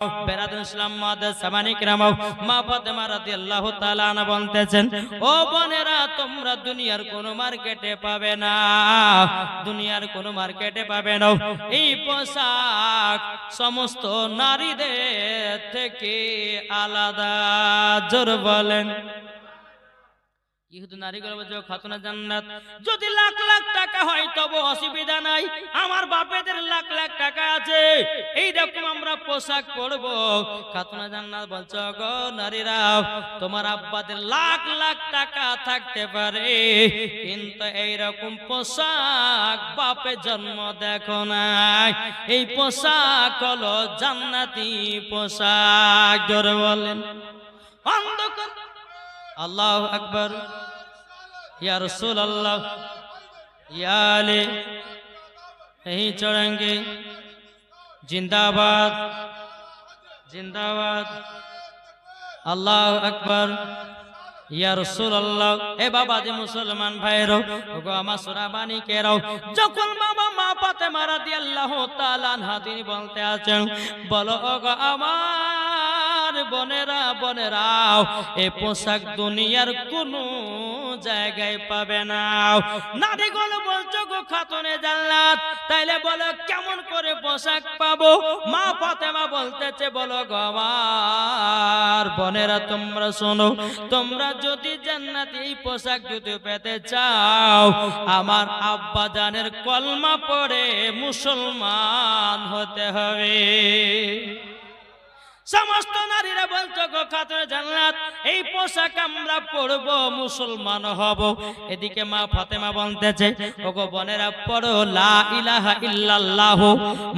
বেরাদুল ইসলাম মুআদ্দাস সামানী کرام মা ফাতেমা রাদিয়াল্লাহু তাআলা আনহা বলতেছেন, ও বোনেরা, তোমরা দুনিয়ার কোন মার্কেটে পাবে না, দুনিয়ার কোন মার্কেটে পাবে না এই পোশাক সমস্ত নারীদের থেকে আলাদা। জোর বলেন। ইহুদি নারীগুলো বলছে, খাতুনে জান্নাত যদি লাখ লাখ টাকা হয় তবে অসুবিধা নাই, আমার বাপেদের লাখ লাখ টাকা আছে, এইরকম আমরা পোশাক পরবো। খাতুনে জান্নাত বলছে, গো নারীরা, তোমার আব্বাদের লাখ লাখ টাকা থাকতে পারে, কিন্তু এইরকম পোশাক বাপে জন্ম দেখো নাই। এই পোশাক হলো জান্নাতি পোশাক। জোরে বলেন অন্ধকার। আল্লাহু আকবার। या रसूल अल्लाह या अली यहीं चढ़ेंगे। जिंदाबाद जिंदाबाद। अल्लाह अकबर। या रसूल अल्लाह। ए बाबा जी मुसलमान भाईरो ওগো আমার সুরাবানি কেরাও, যখন বাবা মা ফাতেমা রাদিয়াল্লাহু তাআলা আনহা তিনি বলতে আছেন, বলো ওগো আমার বোনেরা, বোনেরাও, এই পোশাক দুনিয়ার কোন জায়গায় পাবে না। নারীগুলো বলছো, গো খাতুনে জান্নাত, তাইলে বলো কেমন করে পোশাক পাবো? মা ফাতেমা বলতেছে, বলো গো আমার বোনেরা, তোমরা শোনো, তোমরা যদি জান্নাতি এই পোশাক যদি পেতে চাও, আমার আব্বা জানের কলমা পড়ে মুসলমান হতে হবে। সমস্ত নারীরা বলছো, গো খাতুনে জান্নাত, এই পোশাক আমরা পরবো, মুসলমান হব। এদিকে মা ফাতেমা বলতেছে, ওগো বোনেরা, পড়ো লা ইলাহা ইল্লাল্লাহু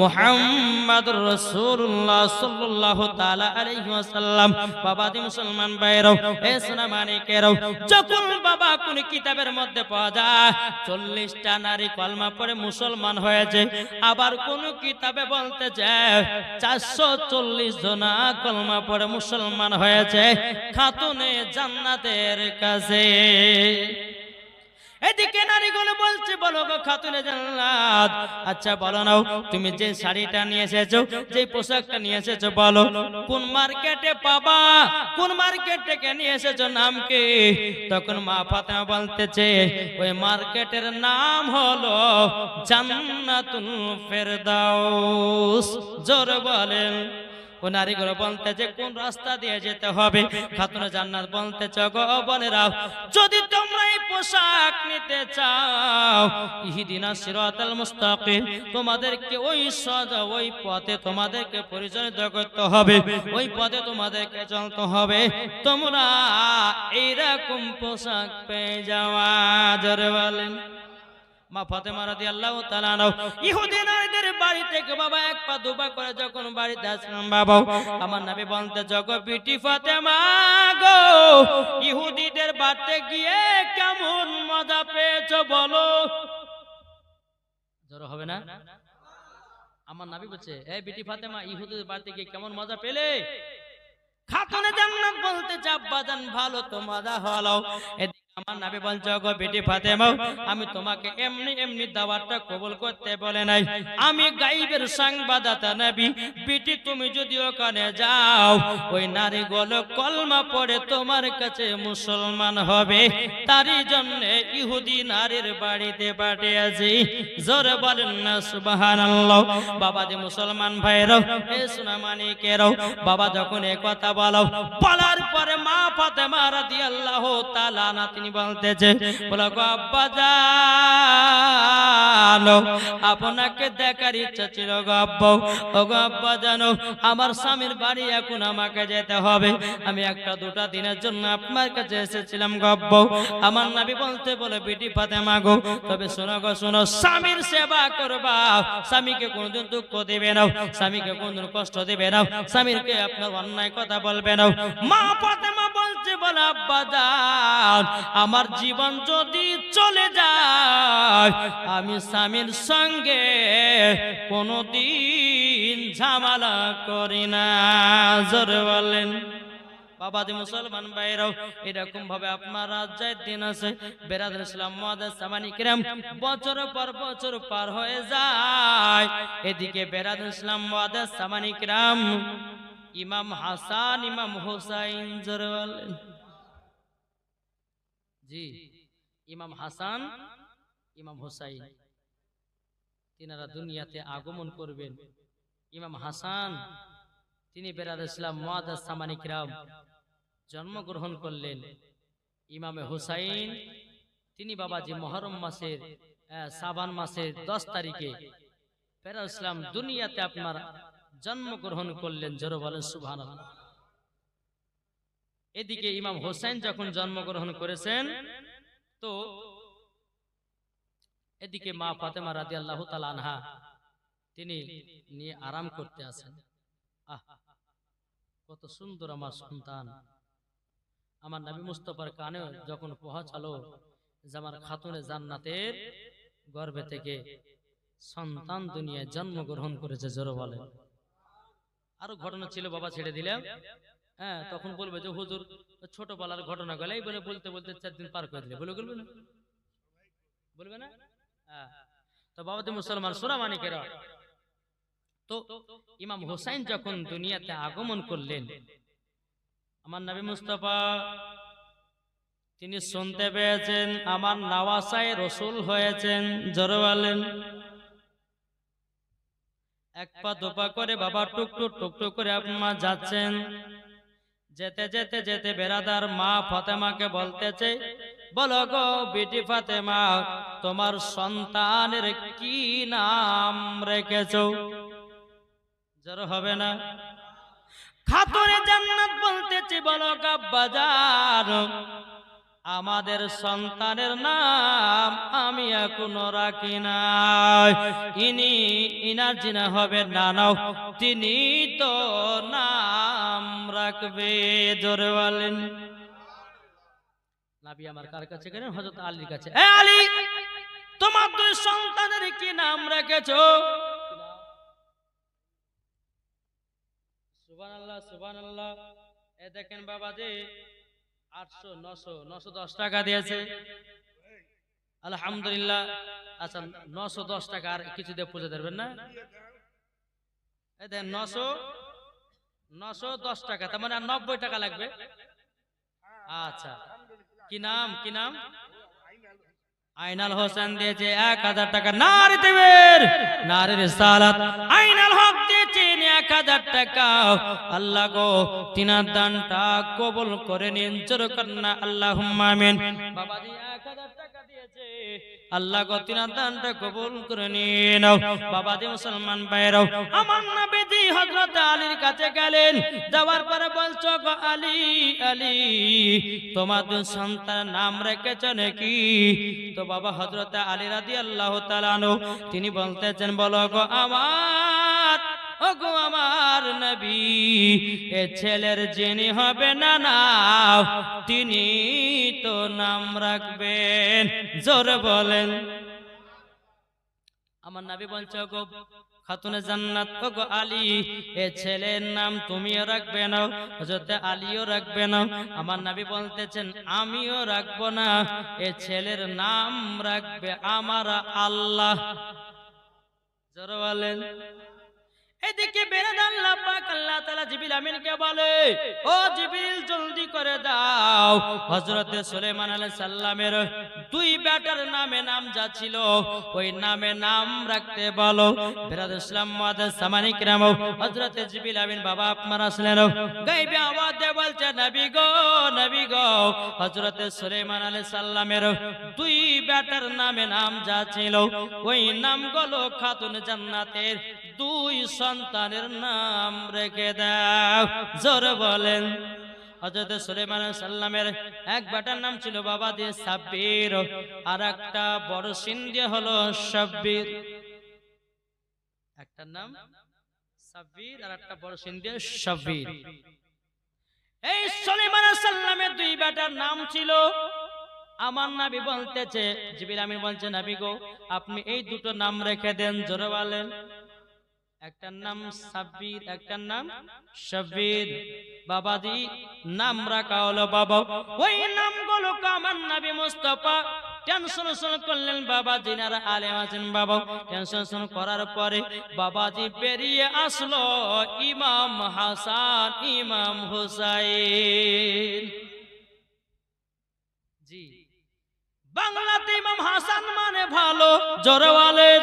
মুহাম্মাদুর রাসূলুল্লাহ সাল্লাল্লাহু তাআলা আলাইহি ওয়াসাল্লাম। বাবাজি মুসলমান ভাইরাও, এ সোনা মানিকেরাও, যখন বাবা কোন কিতাবের মধ্যে পাওয়া যায় 40টা নারী কলমা পড়ে মুসলমান হয়েছে, আবার কোন কিতাবে বলতেছে 440 জন কলমা পড়ে মুসলমান হয়েছে খাতুনে জান্নাতের কাছে। এদিকে নারীগুলো বলছে, বলো গো খাতুনে জান্নাত, আচ্ছা বলো নাও, তুমি যে শাড়িটা নিয়ে এসেছো, যে পোশাকটা নিয়ে এসেছো, বলো কোন মার্কেটে পাবা, কোন মার্কেট থেকে নিয়ে এসেছো, নাম কি? তখন মা ফাতেমা বলতেছে, ওই মার্কেটের নাম হলো জান্নাতুল ফেরদাউস। জোরে বলেন। ও নারীগুলো বলতেছে, কোন রাস্তা দিয়ে যেতে হবে? খাতুনে জান্নাত বলতেছে, গো বোনেরা, যদি তোমরা এই পোশাক নিতে চাও, ইহদিনাস সিরাতাল মুস্তাকিম, তোমাদেরকে ওই সোজা ওই পথে তোমাদেরকে পরিচালিত করতে হবে, ওই পথে তোমাদেরকে চলতে হবে, তোমরা এইরকম পোশাক পেয়ে যাওয়া। জোরে বলেন। মা ফাতেমা রাদিয়াল্লাহু তাআলা আনহা ইহুদি নারীদের বাড়ি থেকে বাবা এক পা দুপা করে যখন বাড়িতে আসলাম, বাবা আমার নবী বলতে, জগো বিটি ফাতেমা গো, ইহুদিদের বাড়িতে গিয়ে কেমন মজা পেয়েছো বলো? জোরে হবে না? আমার নবী বলছে, এই বিটি ফাতেমা, ইহুদিদের বাড়িতে গিয়ে কেমন মজা পেলে? খাতুনে জান্নাত বলতে, আব্বা জান ভালো তো মজা হলো। আমার নবী বলছে, গো বেটি ফাতেমা, আমি তোমাকে এমনি এমনি দাওয়াতটা কবুল করতে বলে নাই, আমি গায়বের সংবাদদাতা নবী। বেটি তুমি যদি ওখানে যাও, ওই নারীগুলো কলমা পড়ে তোমার কাছে মুসলমান হবে, তারই জন্য ইহুদি নারীর বাড়িতে পাঠিয়েছি। জোরে বলেন না সুবহানাল্লাহ। বাবা যে মুসলমান ভাইরা, এ সোনা মানিকেরাও, বাবা যখন এই কথা বলার পরে মা ফাতেমা রাদিয়াল্লাহু তাআলা আনহা তিনি বলতেছে, বলো গো আব্বা জানো, আপনাকে দেখার ইচ্ছা ছিল গো আব্বা। ও গো আব্বা জানো, আমার স্বামীর বাড়ি এখন আমাকে যেতে হবে, আমি একটা দুটা দিনের জন্য আপনার কাছে এসেছিলাম গো আব্বা। আমার নবী বলতে, বলে বিটি ফাতেমা গো, তবে শোনো গো শোনো, স্বামীর সেবা করবা, স্বামীকে কোনদিন দুঃখ দিবে না, স্বামীকে কোনদিন কষ্ট দিবে না, স্বামীকে আপনার অন্যায় কথা বলবে না। মা ফাতেমা বলছে, বলে আব্বা জান, আমার জীবন যদি চলে যায়, আমি স্বামীর সঙ্গে কোনদিন ঝামেলা করি না। জোরে বলেন। বাবা যে মুসলমান ভাইরাও, এরকম ভাবে আপনার রাজ্যের দিন আছে, বেরাদুল ইসলাম মুআদ্দাস সামানী کرام বছর পর বছর পার হয়ে যায়। এদিকে বেরাদুল ইসলাম মুআদ্দাস সামানী کرام ইমাম হাসান ইমাম হোসাইন, জোরে বলেন। জি, ইমাম হাসান ইমাম হোসাইন তিনারা দুনিয়াতে আগমন করবেন। ইমাম হাসান তিনি বেরাদুল ইসলাম মুআজ্জাজ সামানী কিরাম জন্মগ্রহণ করলেন। ইমামে হুসাইন তিনি বাবাজি মুহররম মাসের শাবান মাসের 10 তারিখে বেরাদুল ইসলাম দুনিয়াতে আপনার জন্মগ্রহণ করলেন। জোরে বলেন সুবহানাল্লাহ। এদিকে ইমাম হোসেন যখন জন্মগ্রহণ করেছেন, তো এদিকে মা ফাতেমা রাদিয়াল্লাহু তাআলা আনহা তিনি নিয়ে আরাম করতে আছেন। কত সুন্দর আমার সন্তান। আমার নবী মুস্তাফার কানে যখন পৌঁছালো যে আমার খাতুনে জান্নাতের গর্ভে থেকে সন্তান দুনিয়ায় জন্মগ্রহণ করেছে, জোরে বলেন। আরো ঘটনা ছিল, বাবা ছেড়ে দিলাম। হ্যাঁ, তখন বলবে যে হুজুর ছোটবেলার ঘটনা গেলেই বলে বলতে বলতে 4 দিন পার করে দিলে, বলবে না? বলবে না? হ্যাঁ। তো বাবাজি মুসলমান সুরামানিকেরা, তো ইমাম হোসেন যখন দুনিয়াতে আগমন করলেন, আমার নবী মুস্তাফা তিনি শুনতে পেয়েছেন আমার নওয়াসায় রসুল হয়েছেন, জোরে বলেন। এক পা দুপা করে বাবা টুকটুক টুকটুক করে আপনার যাচ্ছেন। যেতে যেতে যেতে বেরাদার মা ফাতেমাকে বলতেছে, বলো গো বিটি ফাতেমা, তোমার সন্তানের কি নাম রেখেছো? জোরে হবে না? খাতুনে জান্নাত বলতেছে, বলো আব্বাজান, আমাদের সন্তানের নাম আমি এখনো রাখি নাই। ইনার জিনা হবে নানাও, তিনি তো নাম রাখবে, জোরে বলেন। নবী আমার কার কাছে গেলেন? হযরত আলীর কাছে। এ আলী, তোমার দুই সন্তানের কি নাম রেখেছো? সুবহানাল্লাহ সুবহানাল্লাহ। এ দেখেন বাবাজি 800 900 910 টাকা দিয়েছে, আলহামদুলিল্লাহ। আচ্ছা 910 টাকা আর কিছু দিয়ে পৌঁছে দেবেন না? এই দেখেন 910 টাকা, তার মানে আর 90 টাকা লাগবে। আচ্ছা, কি নাম? কি নাম? আইনাল হোসেন দিয়েছে 1000 টাকা। নারে তাকবীর, নারে রিসালাত। আইনাল হক দিয়েছেন 1000 টাকা। আল্লাহ গো তিনার দানটা কবুল করে নিন, জোরে কন্না আল্লাহুম্মা আমিন। বাবাজি 1000 টাকা দিয়েছে, আল্লাহ গো তিনার দানটা কবুল করে নিন। বাবাজি মুসলমান ভাইরাও, আমার নবীজি হযরত আলীর কাছে গেলেন। যাওয়ার পরে বলছো, গো আলী, আলী তোমার সন্তানের নাম রেখেছো নাকি? তো বাবা হযরত আলী রাদিয়াল্লাহু তাআলা আনহু তিনি বলতেছেন, বলো গো আমার, ও গো আমার নবী, এ ছেলের যিনি হবে না নাও, তিনি তো নাম রাখবেন, জোরে বলেন। আমার নবী বলছে, গো খাতুনে জান্নাত, ও গো আলী, এ ছেলের নাম তুমিও রাখবে না, হযরত আলীও রাখবে না। আমার নবী বলতেছেন, আমিও রাখবো না, এ ছেলের নাম রাখবে আমার আল্লাহ, জোরে বলেন। এদিকে বেরাদার আল্লাহ পাক আল্লাহ তাআলা জিবরিল আমিনকে বলে, ও জিবরিল জলদি করে দাও হযরত সুলাইমান আলাইহিস সালামের 2 বেটার নামে নাম যা ছিল ওই নামে নাম রাখতে বলো। বেরাদার ইসলাম মুআজ্জাজ সামানী কিরাম, হযরত জিবরিল আমিন বাবা আপনার আসলেন, গায়বে আওয়াজ দিয়ে বলছে, নবী গো, নবী গো, হযরত সুলাইমান আলাইহিস সালামের 2 বেটার নামে নাম যা ছিল ওই নামগুলো খাতুন জান্নাতের 2 সন্তানের নাম রেখে দাও, জোরে বলেন। হযরত সুলাইমান আলাইহিস সালামের এক বেটার নাম ছিল বাবা দিয়ে সাব্বির, আর একটা বড় সিন্ধি হলো শাব্বির। একটা নাম সাব্বির আর একটা বড় সিন্ধি শাব্বির। এই সুলাইমান আলাইহিস সালামের 2 বেটার নাম ছিল। আমার নবী বলতেছে, জিবরিল আমিন বলছে, নবী গো আপনি এই দুটো নাম রেখে দেন, জোরে বলেন। একটার নাম সাব্বির, একটার নাম শাব্বির। বাবাজি নাম রাখা হলো বাবা, ওই নামগুলো আমার নবী মুস্তাফা টেনশন করলেন বাবা যিনারা আলেম আছেন বাবা টেনশন করার পরে বাবাজি বেরিয়ে আসলো ইমাম হাসান ইমাম হুসাইন। জি বাংলাতে ইমাম হাসান মানে ভালো জোরে বলেন,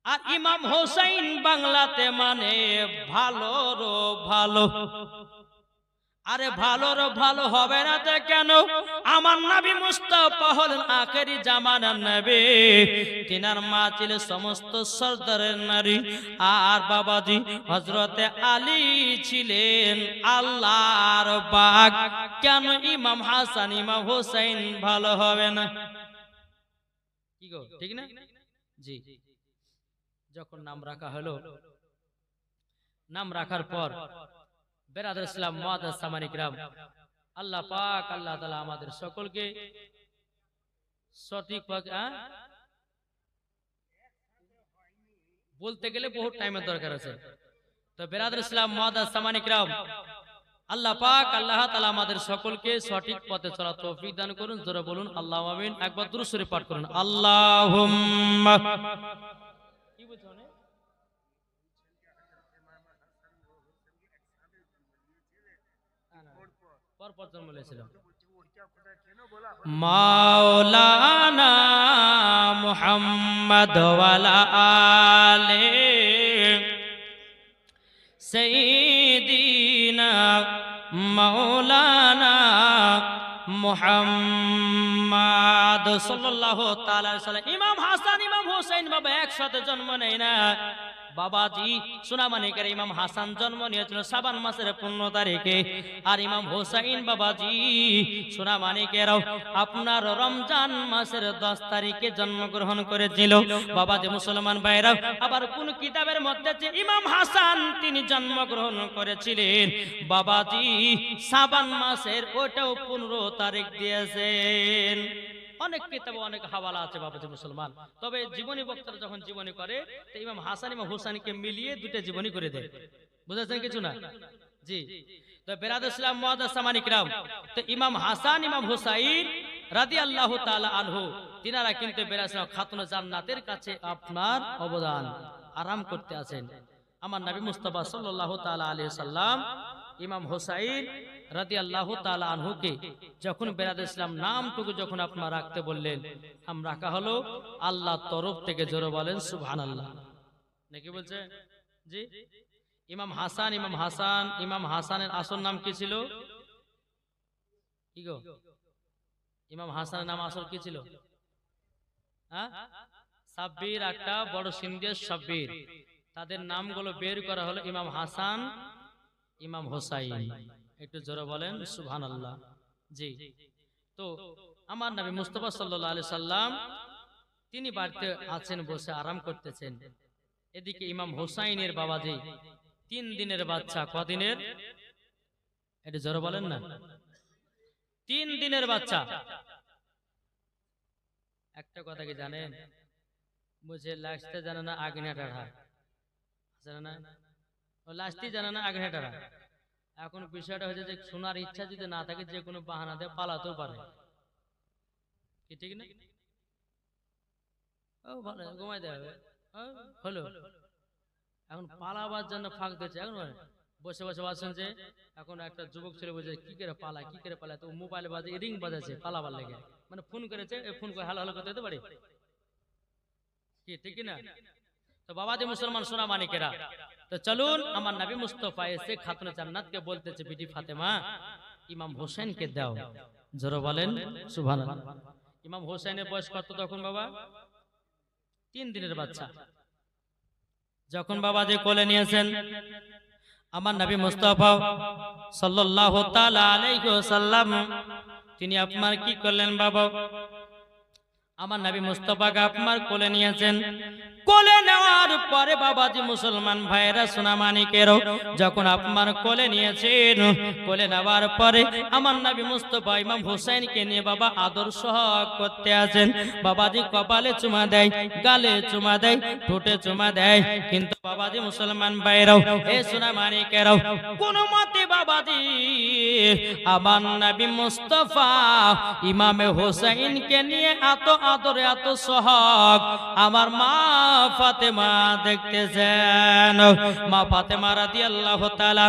আর ইমাম হোসাইন বাংলাতে মানে ভালোর ভালো। আরে ভালোর ভালো হবে না তো কেন? আমার নবী মুস্তাফা হলেন আখেরি জামানার নবী, তিনার মা ছিল সমস্ত সরদারের নারী, আর বাবাজি হযরতে আলী ছিলেন আল্লাহর বাগ। কেন ইমাম হাসান ইমাম হোসেন ভালো হবে না? কি গো ঠিক না? জি যখন নাম রাখা হলো, নাম রাখার পর বেরাদর ইসলাম মুআদ্দাস সামানি কিরাম, আল্লাহ পাক আল্লাহ তাআলা আমাদের সকলকে সঠিক বলতে গেলে বহুত টাইমের দরকার আছে। তো বেরাদর ইসলাম মুআদ্দাস সামানি কিরাম, আল্লাহ পাক আল্লাহ তাআলা আমাদের সকলকে সঠিক পথে চলার তৌফিক দান করুন। জোরে বলুন আল্লাহুম্মা আমিন। একবার দুরূদ শরীফ পাঠ করুন। আল্লাহুম্মা কি বলছো? পর জন্ম নিয়েছিলাম মাওলানা মুহাম্মদ ওয়ালা আলে সাইয়্যিদিনা মাওলানা মুহাম্মদ সাল্লাল্লাহু তাআলা আলাইহি সাল্লাম। ইমাম হাসান ইমাম হোসেন বাবা একসাথে জন্ম নেয় না বাবাজি। সোনামানিকের ইমাম হাসান জন্ম নিয়েছিল শাবান মাসের 15 তারিখে, আর ইমাম হোসাইন বাবাজি সোনামানিকেরাও আপনার রমজান মাসের 10 তারিখে জন্মগ্রহণ করেছিল বাবাজি। মুসলমান ভাইরা, আবার কোন কিতাবের মধ্যে যে ইমাম হাসান তিনি জন্মগ্রহণ করেছিলেন বাবাজি শাবান মাসের, ওটাও 15 তারিখ দিয়েছেন। অনেক কিতাবে অনেক হাওয়ালা আছে বাবাজি মুসলমান। তবে জীবনী বক্তারা যখন জীবনী করে তো ইমাম হাসান ইমাম হোসেনকে মিলিয়ে দুটো জীবনী করে দেয়। বুঝাচ্ছেন কিছু না? জি তো বেরাদর ইসলাম মুআদ্দাস সামানি কিরাম, তো ইমাম হাসান ইমাম হোসেন রাদিয়াল্লাহু তাআলা আনহু তিনারা কিন্তু বেরাদর ইসলাম খাতুনে জান্নাতের কাছে আপনার অবদান আরাম করতে আছেন। আমার নবী মুস্তাফা সাল্লাল্লাহু তাআলা আলাইহি সাল্লাম ইমাম হোসেন রাদিয়াল্লাহু তাআলা আনহুকে যখন বেরাদর ইসলাম নামটুকু যখন আপনারা রাখতে বললেন, নাম রাখা হলো আল্লাহর তরফ থেকে। জোরে বলেন সুবহানাল্লাহ। নাকি বলছে? জি ইমাম হাসান ইমাম হাসানের আসল নাম কি ছিল? কি গো ইমাম হাসানের নাম আসল কি ছিল? হ্যাঁ সাব্বির, একটা বড় সিন্ধের সাব্বির, তাদের নামগুলো বের করা হলো ইমাম হাসান ইমাম হোসাইন। একটু জোরে বলেন সুবহানাল্লাহ। জি তো আমার নবী মুস্তাফা সাল্লাল্লাহু আলাইহি সাল্লাম তিনি বাড়িতে আছেন, বসে আরাম করতেছেন। এদিকে ইমাম হোসাইনের বাবাজি 3 দিনের বাচ্চা। কদিনের? একটু জোরে বলেন না। 3 দিনের বাচ্চা। একটা কথা কি জানেন? বুঝে লাস্টে জানে না আগনা টাড়া, জানে না ও লাস্টে জানে না আগনা টাড়া। এখন বিষয়টা হয়েছে যে শোনার ইচ্ছা যদি না থাকে যে কোনো বাহানা দিয়ে পালাতেও পারে। কি ঠিক না? ও ভালো ঘুমাই দেবে হলো। এখন পালাবার জন্য ফাঁক দিচ্ছে। এখন বসে বসে বাসছেন যে এখন একটা যুবক ছেলে বলছে কি করে পালায়, তো মোবাইল বাজে রিং বাজাচ্ছে পালাবার লেগে, মানে ফোন করেছে, ফোন করে হালো হালো করতে দিতে পারি কি ঠিক না? তো বাবাজি মুসলমান সোনা মানিকেরা, তো চলুন আমার নবী মুস্তাফা এসে খাতুনে জান্নাতকে বলতেছে বিটি ফাতেমা ইমাম হোসেনকে দাও। জোরে বলেন সুবহানাল্লাহ। ইমাম হোসেনের বয়স কত তখন বাবা? 3 দিনের বাচ্চা। যখন বাবাজি কোলে নিয়েছেন আমার নবী মুস্তাফা সাল্লাল্লাহু তাআলা আলাইহি ওয়াসাল্লাম তিনি আপনার কি করলেন বাবা? আমার নবী মুস্তাফাকে আপনার কোলে নিয়েছেন। কোলে নেওয়ার পরে বাবাজি মুসলমান ভাইয়েরা সোনা মানিকেরও যখন আপনার কোলে নিয়েছেন, কোলে নেওয়ার পরে আমার নবী মুস্তাফা ইমাম হোসেনকে নিয়ে বাবা আদর্শ করতে আছেন। বাবাজি কপালে চুমা দেয়, গালে চুমা দেয়, ঠোঁটে চুমা দেয়, কিন্তু বাবাজি মুসলমান ভাইয়েরাও এ সোনা মানিকেরাও কোন মতে বাবাজি আমার নবী মুস্তাফা ইমামে হোসেনকে নিয়ে এত আদরে এত সোহাগ আমার মা ফাতেমা দেখতেছেন। মা ফাতেমা রাদিয়াল্লাহু তাআলা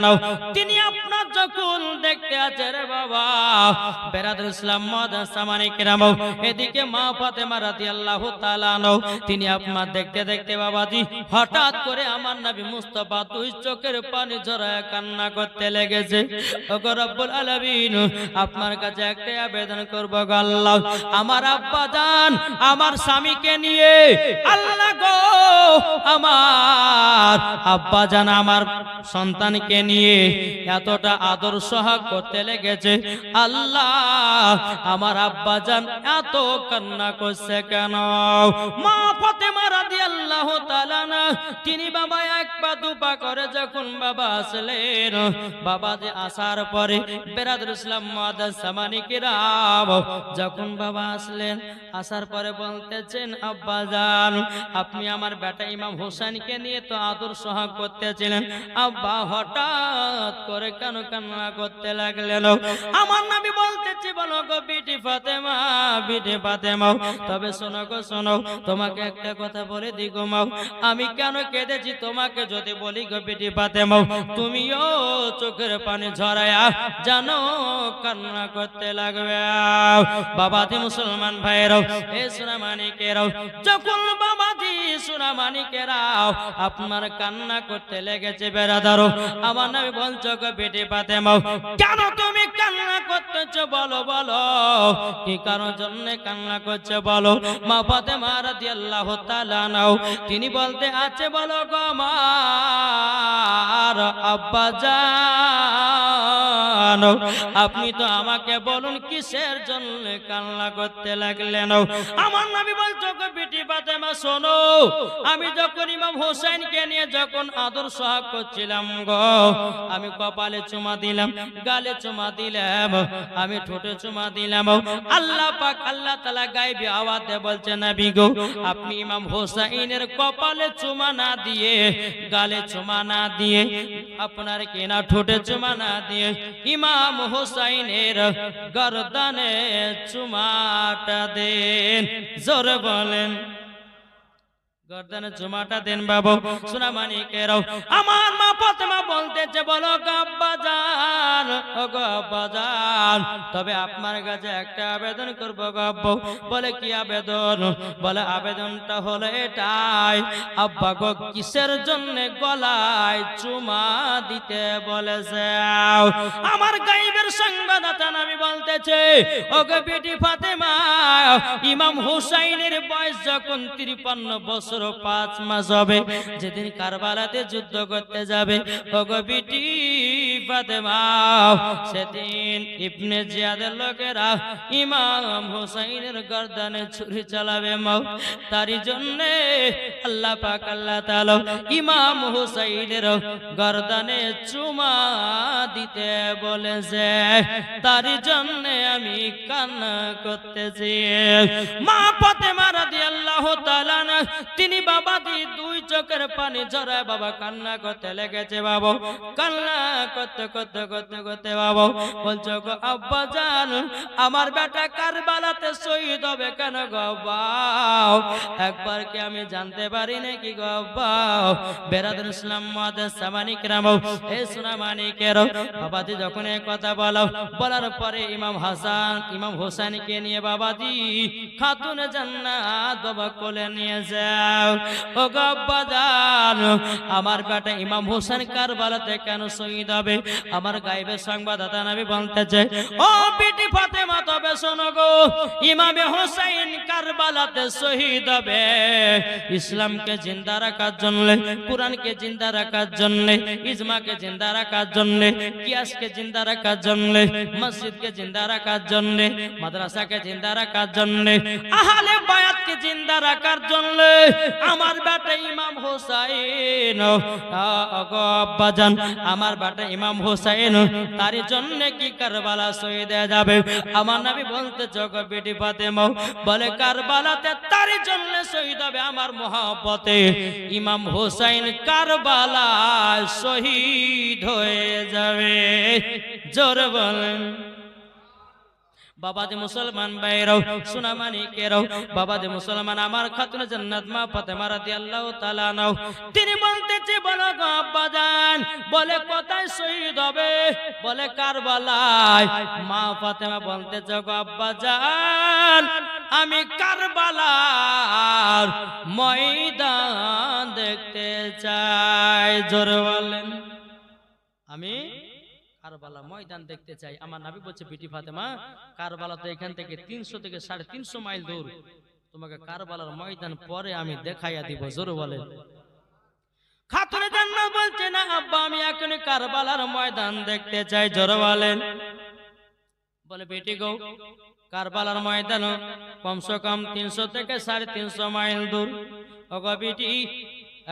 তিনি আপনার যখন দেখতে আছেন রে বাবা বেরাদুল ইসলাম মাদাসামানি কিরাম, এদিকে মা ফাতেমা রাদিয়াল্লাহু তাআলা তিনি আপনার দেখতে দেখতে বাবাজি হঠাৎ করে আমার নবী মুস্তাফা দুই চোখের পানি ঝরায় কান্না করতে লেগেছে। ওগো রব্বুল আলামিন, আপনার কাছে একটা আবেদন করব গো আল্লাহ, আমার আব্বা জান আমার স্বামীকে নিয়ে আল্লাহ গো আমার আব্বা জান আমার সন্তানকে নিয়ে এতটা আদর সোহাগ করতে লেগেছে, আল্লাহ আমার আব্বা জান এত কান্না করছে কেন? মা ফাতেমা রাদিয়াল্লাহু তাআলা তিনি বাবা এক পা দু পা করে যখন বাবা আসলেন, বাবা যে আসার পরে বেরাদুল ইসলাম মাদাসামানি কিরাম যখন বাবা আসলেন, আসার পরে বলতেছেন আব্বা জান আপনি আমার বেটা ইমাম হোসেনকে নিয়ে তো আদর সোহাগ করতেছিলেন, আব্বা হঠাৎ করে কেন কান্না করতে লাগলেন? আমার নবী বলতেছি বলো গো বিটি ফাতেমা, বিটি ফাতেমা, তবে শোনো গো শোনো, তোমাকে একটা কথা বলে দি গো মাও, আমি কেন কেঁদেছি তোমাকে যদি বলি গো বিটি ফাতেমা, তুমিও চোখের পানি ঝরায়া জানো কান্না করতে লাগবে। বাবাজি মুসলমান ভাইরাও এ সোনা মানিকেরাও যখন বাবাজি সোনা মানিকেরাও আপনার কান্না করতে লেগেছে বেরাদারো, আমার নবী বলছো গো বিটি ফাতেমা কেন তুমি কান্না করতেছো বলো বলো, কি কারণ জন্য কান্না করছো বলো? মা ফাতেমা রাদিয়াল্লাহু তাআলা তিনি বলতে আছে বলো গো আমার আব্বা জান আপনি তো আমাকে বলুন কিসের জন্য কান্না করতে লাগলেন? আমার নবী বলছো গো বিটি ফাতেমা শোনো, আমি যখন ইমাম হোসেনকে নিয়ে যখন আদর সোহাগ করছিলাম গো, আমি কপালে চুমা দিলাম, গালে চুমা দিলাম, আমি ঠোঁটে চুমা দিলাম, আল্লাহ পাক আল্লাহ তাআলা গায়বী আওয়াজে বলছে নবী গো আপনি ইমাম হোসেনের কপালে চুমা না দিয়ে, গালে চুমা না দিয়ে, আপনার কেনা ঠোঁটে চুমা না দিয়ে ইমাম হোসেনের গর্দানে চুমাটা দেন। জোরে বলেন গর্দানে চুমাটা দেন বাবু সোনা মানিকেরাও। আমার মা ফাতেমা বলতেছে বলো গো আব্বা জান, ও গো আব্বা জান তবে আপনার কাছে একটা আবেদন করব গো আব্বা। বলে কি আবেদন? বলে আবেদনটা হলো এটাই, আব্বা গো কিসের জন্য গলায় চুমা দিতে বলেছে? আমার গায়বের সংবাদদাতা নবী বলতেছে ও গো বিটি ফাতেমা, ইমাম হুসাইনের বয়স যখন 53 বছর 5 মাস হবে, যেদিন কারবালাতে যুদ্ধ করতে যাবে ও গো বিটি ফাতেমা, সেদিন ইবনে জিয়াদের লোকেরা ইমাম হুসাইনের গর্দানে ছুরি চালাবে মাও, তারই জন্য আল্লাহ পাক আল্লাহ তাআলা ইমাম হুসাইনের গর্দানে চুমা দিতে বলেছে, তারই জন্য আমি কান্না করতেছি। মা ফাতেমা রাদিয়াল্লাহু তাআলা তিনি বাবা দি দুই চোখের পানি ঝরায় বাবা কান্না করতে লেগেছে। বাবা কান্না করতে করতে করতে করতে বাবা বলছো গো আব্বা জান আমার বেটা কারবালাতে শহীদ হবে কেন গো আব্বা? একবার কি আমি জানতে পারি নাকি গো আব্বা? বেরাদুল ইসলাম মাদাসামানি কিরাম এ সোনা মানিকেরাও বাবাজি যখন এই কথা বলার পরে ইমাম হাসান ইমাম হোসেনকে নিয়ে বাবাজি খাতুনে জান্নাত বাবা কোলে নিয়ে যাও। ও গো আব্বা জান আমার বেটা ইমাম হোসেন কারবালাতে কেন শহীদ হবে? আমার গায়বের সংবাদদাতা নবী বলতেছে, ও বিটি ফাতেমা তবে শোনো গো, ইমামে হোসেন কারবালাতে শহীদ হবে ইসলামকে জিন্দা রাখার জন্য, কোরআনকে জিন্দা রাখার জন্য, ইজমাকে জিন্দা রাখার জন্য, কিয়াসকে জিন্দা রাখার জন্য, মসজিদকে জিন্দা রাখার জন্য, মাদ্রাসাকে জিন্দা রাখার জন্য, আহলে বায়াতকে জিন্দা রাখার জন্য আমার বেটা ইমাম হোসেন, আব্বাজান আমার বেটা ইমাম হোসেন তার জন্য কি কারবালা শহীদ হয়ে যাবে। আমার নবী বলতে জগৎ বেটি ফাতেমা বলে কারবালাতে তার জন্য শহীদ হবে আমার মহব্বতে ইমাম হোসেন কারবালা শহীদ হয়ে যাবে। জোরে বলেন। বাবা দে মুসলমান ভাইরাও সোনা মানিকেরাও, বাবা দে মুসলমান আমার খাতুনে জান্নাত মা ফাতেমা রাদিয়াল্লাহু তাআলা নাও, তিনি বলতেছে বলো গো আব্বাজান, বলে কোথায় শহীদ হবে, বলে কারবালায়। মা ফাতেমা বলতেছে গো আব্বাজান, আমি কারবালার ময়দান দেখতে চাই। জোরে বলেন। আমি কারবালা ময়দান দেখতে চাই। আমার নবী বলছে বিটি ফাতেমা কারবালা তো এখান থেকে 300 থেকে 350 মাইল দূর, তোমাকে কারবালার ময়দান পরে আমি দেখাইয়া দিব। জোরে বলেন। খাতুনে জান্নাত বলছে না আব্বা আমি এখনই কারবালার ময়দান দেখতে চাই। জোরে বলেন। বলে বেটি গো কারবালার ময়দান কমসে কম 300 থেকে 350 মাইল দূর। ওগো বেটি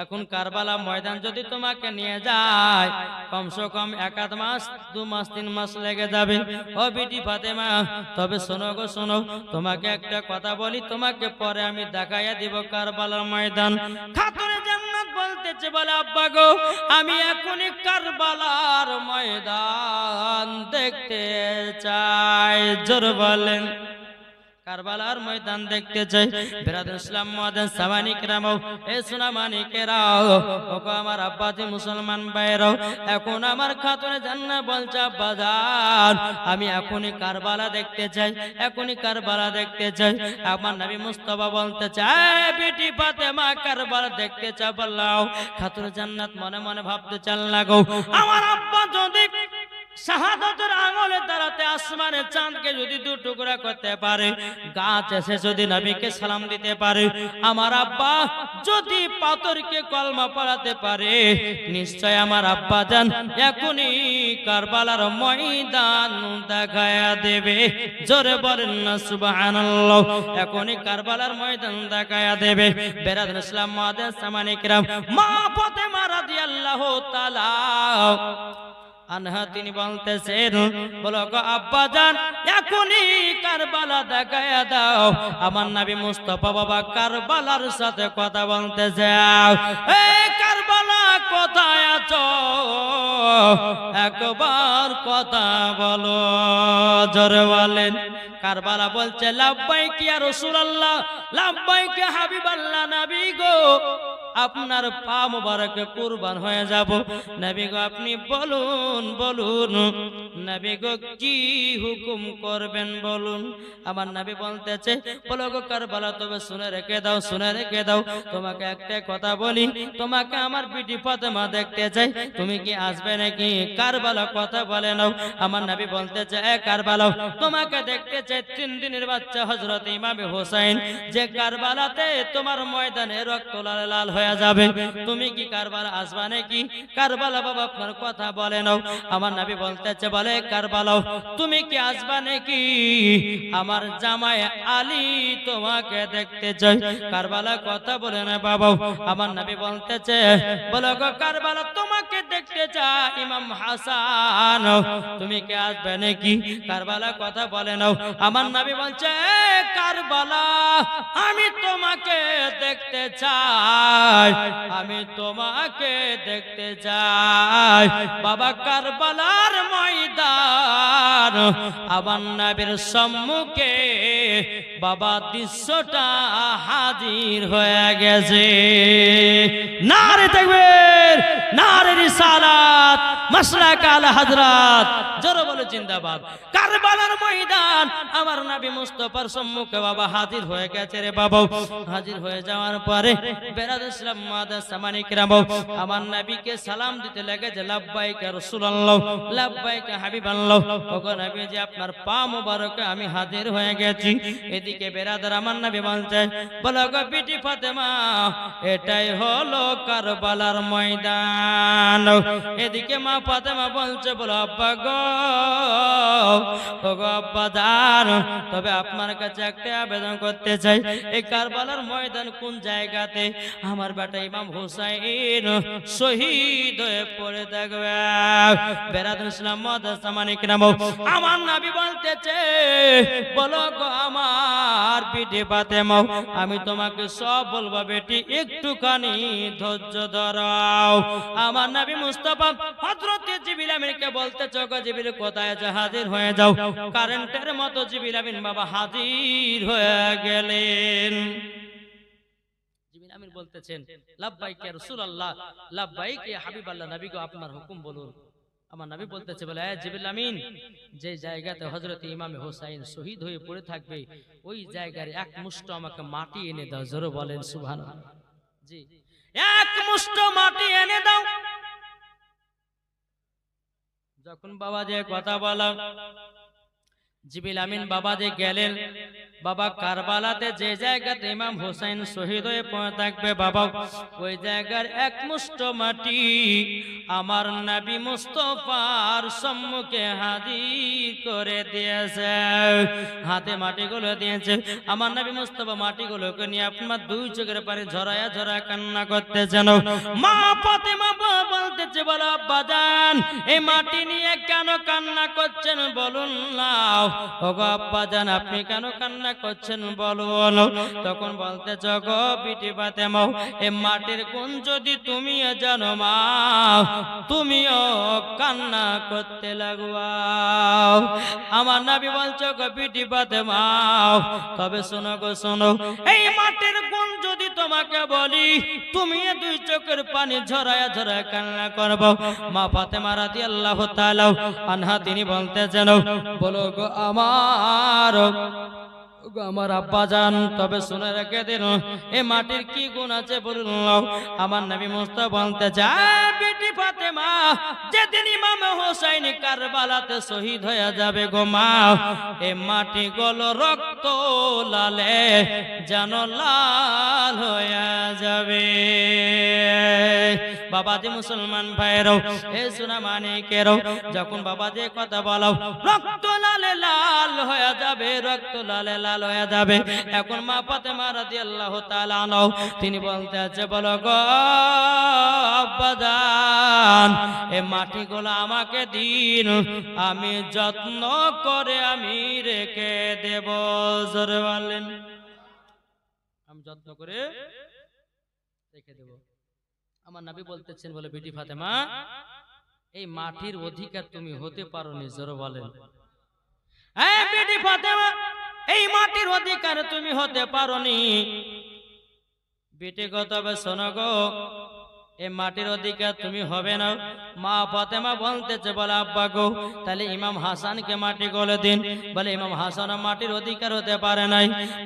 এখন কারবালা ময়দান যদি তোমাকে নিয়ে যায় কমসে কম 1 মাস 2 মাস 3 মাস লেগে যাবে। ও বিটি ফাতেমা তবে শোনো গো শোনো, তোমাকে একটা কথা বলি, তোমাকে পরে আমি দেখাইয়া দিব কারবালার ময়দান। খাতুনে জান্নাত বলতেছে বলে আব্বা গো আমি এখনই কারবালার ময়দান দেখতে চাই। জোরে বলেন। কারবালার ময়দান দেখতে চাই। বিরাদর ইসলাম মুআদ্দিন সামানি کرامও এ সোনা মানিকেরাও, ওগো আমার আব্বাজি মুসলমান ভাইরাও, এখন আমার খাতুনে জান্নাত বলছে আব্বাজান আমি এখনই কারবালা দেখতে চাই, এখনই কারবালা দেখতে চাই। আমার নবী মুস্তাফা বলতে চায় বিটি ফাতেমা কারবালা দেখতে চাও বললাও। খাতুনে জান্নাত মনে মনে ভাবতে চাল লাগো আমার আব্বা যদি শাহাদাতের আঙ্গুলের দ্বারাতে আসমানের চাঁদকে যদি 2 টুকরা করতে পারে, গাছ এসে যদি নবীকে সালাম দিতে পারে, আমার আব্বা যদি পাথরকে কলমা পড়াতে পারে, নিশ্চয় আমার আব্বা জান এখনই কারবালার ময়দান দেখায়া দেবে। জোরে বলেন না সুবহানাল্লাহ। এখনই কারবালার ময়দান দেখায়া দেবে। বিরাদর ইসলাম মুআদ্দিন সামানি کرام মা ফাতেমা রাদিয়াল্লাহু তাআলা আনহা তিনি বলতেছেন বলো গো আব্বাজান এখনই কারবালা দেখায়া দাও। আমার নবী মুস্তাফা বাবা কারবালার সাথে কথা বলতে যাও। এই কারবালা কোথায় আছো একবার কথা বলো। জোরে বলেন। কারবালা বলছে লাব্বাইক ইয়া রাসূলুল্লাহ, লাব্বাইক ইয়া হাবিবাল্লাহ। নবী গো আপনার পা মুবারকে কুরবান হয়ে যাব। নবী গো আপনি বলুন বলুন, নবী গো কি হুকুম করবেন বলুন। আমার নবী বলতেছে বলো গো কারবালা তবে শুনে রেখে দাও, শুনে রেখে দাও। তোমাকে একটা কথা বলি, তোমাকে আমার বিটি ফাতেমা দেখতে চাই, তুমি কি আসবে নাকি? কারবালা কথা বলে নাও। আমার নবী বলতেছে এ কারবালা তোমাকে দেখতে চাই 3 দিনের বাচ্চা হযরত ইমাম হোসেন, যে কারবালাতে তোমার ময়দানে রক্ত লাল হয়ে যাবে, তুমি কি কারবালা আসবা নাকি? কারবালা বাবা আপনার কথা বলে নাও। আমার নবী বলতেছে বলে কারবালা তুমি কি আসবা নাকি? আমার জামাই আলী তোমাকে দেখতে চাই। কারবালা কথা বলে না বাবা। আমার নবী বলতেছে বলো গো কারবালা তোমাকে দেখতে চাই ইমাম হাসান, তুমি কি আসবে নাকি? কারবালা কথা বলে নাও। আমার নবী বলছে কারবালা আমি তোমাকে দেখতে চাই, আমি তোমাকে দেখতে চাই। বাবা কারবালার ময়দান আমার নবীর সম্মুখে বাবা দৃশ্যটা হাজির হয়ে গেছে। নারে তাকবীর, নারে রিসালাত, মাসলাক আলা হযরত, জোরে বলে জিন্দাবাদ। কারবালার ময়দান আমার নবী মুস্তাফার সম্মুখে বাবা হাজির হয়ে গেছে রে বাবা। হাজির হয়ে যাওয়ার পরে বেরাদ ইসলাম মাদাস সামানি কিরাম আমার নবীকে সালাম দিতে লাগে যে লাব্বাইক ইয়া রাসূলুল্লাহ, লাব্বাইক হাবিবাল্লাহ। ওগো নবীজি আপনার পা মোবারকে আমি হাজির হয়ে গেছি। এদিকে বেরাদার আমার নবী বলছে, বলো গো বিটি ফাতেমা এটাই হলো কারবালার ময়দান। এদিকে মা ফাতেমা বলছে, বলো আব্বা গো, ওগো আব্বা জান, তবে আপনার কাছে একটা আবেদন করতে চাই, এই কারবালার ময়দান কোন জায়গাতে আমার বেটা ইমাম হুসাইন শহীদ হয়ে পড়ে থাকবে। বেরাদুল ইসলাম মাদাস সামানি কিরাম আমার নবী বলতেছে, বলো গো আমার বিটি ফাতেমা, আমি তোমাকে সব বলবো বেটি, একটুখানি ধৈর্য ধরাও। আমার নবী মুস্তাফা হযরত জিবরিল আমিনকে বলতেছে, গো জিবরিল কোথায় আছে, হাজির হয়ে যাও। কারেন্টের মতো জিবরিল আমিন বাবা হাজির হয়ে গেলেন। জিবরিল আমিন বলতেছেন, লাব্বাইক ইয়া রাসূলুল্লাহ, লাব্বাইক ইয়া হাবিবাল্লাহ, নবী গো আপনার হুকুম বলুন। আমার নবী বলতেছে, বলে জিবরিল আমিন, যে জায়গাতে হযরত ইমাম হুসাইন শহীদ হয়ে পড়ে থাকবে ওই জায়গার এক মুষ্ঠ আমাকে মাটি এনে দাও। জোরে বলেন সুবহানাল্লাহ। জি, এক মুষ্ঠ মাটি এনে দাও। যখন বাবা যে কথা বলা, জিবরিল আমিন বাবা যে গেলেন বাবা কারবালাতে, যে জায়গাতে ইমাম হুসাইন শহীদ হয়ে পড়ে থাকবে বাবা, ওই জায়গার এক মুষ্ঠ মাটি আমার নবী মুস্তাফার সম্মুখে হাজির করে দিয়েছে। হাতে মাটিগুলো দিয়েছে। আমার নবী মুস্তাফা মাটিগুলোকে নিয়ে আপনার দুই চোখের পানি ঝরায়া ঝরা কান্না করতেছেন। মা ফাতেমা বলতেছে, বলো আব্বা জান, এই মাটি নিয়ে কেন কান্না করছেন বলুন না। ওগো আব্বা জান, আপনি কেন কান্না করছেন বলুন। তখন বলতেছ, গো বিটি ফাতেমা, এই মাটির গুণ যদি তুমি জানো মা, তুমিও কান্না করতে লাগবা। আমার নবী বলছো, গো বিটি ফাতেমা, তবে শোনো গো শোনো, এই মাটির গুণ যদি তোমাকে বলি, তুমি দুই চোখের পানি ঝরায়া ঝরায়া কান্না করবো। মা ফাতেমা রাদিয়াল্লাহু তাআলা আনহা তিনি বলতেছেন, বলো গো আমার আব্বা জান, তবে শুনে রেখে দিন, এ মাটির কি গুণ আছে বলুন। আমার নবী মুস্তাফা বলতে যায়, বিটি ফাতেমা, যেদিন ইমাম হুসাইন কারবালাতে শহীদ হয়ে যাবে গো মা, এ মাটি গুলো রক্ত লালে যেন লাল হয়ে যাবে। বাবাজি মুসলমান ভাইরাও, এ সোনা মানিকেরাও, যখন বাবাজি কথা বলো, রক্ত লালে লাল হয়ে যাবে, রক্ত লালে লাল হয়ে যাবে। এখন মা ফাতেমা রাদিয়াল্লাহু তাআলা আনহা তিনি বলতে আছে, বলো গো আব্বা জান, এই মাটিগুলো আমাকে দিন, আমি যত্ন করে আমি রেখে দেব। জোরে বলেন, আমি যত্ন করে রেখে দেব। আমার নবী বলতেছেন, বলে বিটি ফাতেমা, এই মাটির অধিকার তুমি হতে পারোনি। জোরে বলেন, এই বিটি ফাতেমা, এই মাটির অধিকার তুমি হতে পারোনি। বেটে গো, তবে শোনো গো, এই মাটির অধিকার তুমি হবে না। মা ফাতেমা বলতেছে, বলে আব্বা গো, তাহলে ইমাম হাসানকে মাটি গুলো দিন। বলে ইমাম হাসান মাটির অধিকার হতে পারে নাই।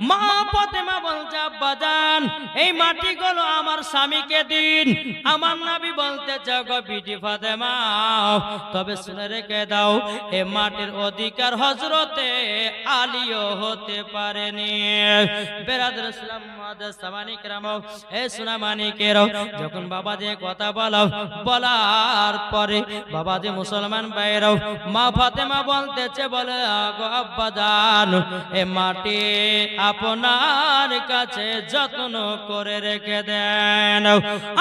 মা ফাতেমা বলছে, আব্বা জান, এই মাটি গুলো আমার স্বামীকে দিন। আমার নবী বলতেছে, গো বিটি ফাতেমা, তবে শুনে রেখে দাও, এই মাটির অধিকার হযরতে আলীও হতে পারেনি। বেরাদুল ইসলাম মাদাস সামানি কিরাম, এ সোনা মানিকেরাও, যখন বাবা যে কথা বলার পরে বাবাজি মুসলমান ভাইরাও, মা ফাতেমা বলতেছে, বলে আব্বা জান, এ মাটি আপনার কাছে যত্ন করে রেখে দেন।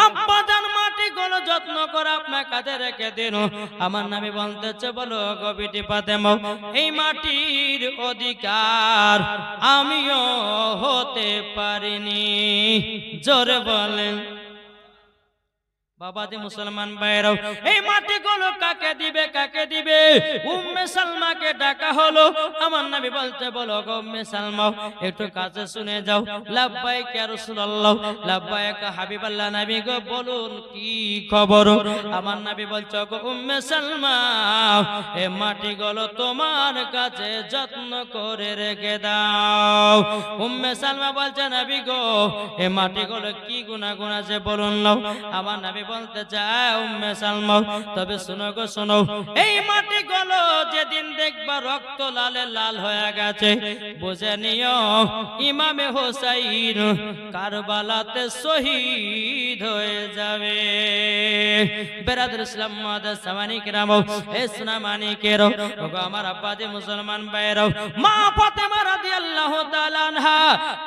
আব্বা জান, মাটি গুলো যত্ন করে আপনার কাছে রেখে দিন। আমার নবী বলতেছে, বলো গো বিটি ফাতেমা, এই মাটির অধিকার আমিও হতে পারিনি। জোরে বলেন। বাবাজি মুসলমান ভাইরাও, এই মাটিগুলো কাকে দিবে, কাকে দিবে? উম্মে সালমাকে ডাকা হলো। আমার নবী বলতে বলো গো উম্মে সালমা একটু কাছে শুনে যাও লাব্বাইক ইয়া রাসূলুল্লাহ লাব্বাইক হাবিবাল্লাহ নবী গো বলুন কি খবর আমার নবী বলছো গো উম্মে সালমা এ মাটিগুলো তোমার কাছে যত্ন করে রেখে দাও উম্মে সালমা বলছে নবী গো এ মাটিগুলো কি গুনাহগার আছে বলুন না আমার নবী বলতে চায় উম্মে সালমা তবে শুনো গো শুনো এই মাটিগুলো যেদিন দেখবা রক্ত লালে লাল হয়ে গেছে বুঝে নিও ইমামে হোসাইন কারবালাতে শহীদ হয়ে যাবে বেরাদুল ইসলাম মুআদ্দাস সামানি কিরাম এ সুনামানি কেরো ওগো আমার আব্বাজি মুসলমান ভাইরাও মা ফাতেমা রাদিয়াল্লাহু তাআলা আনহা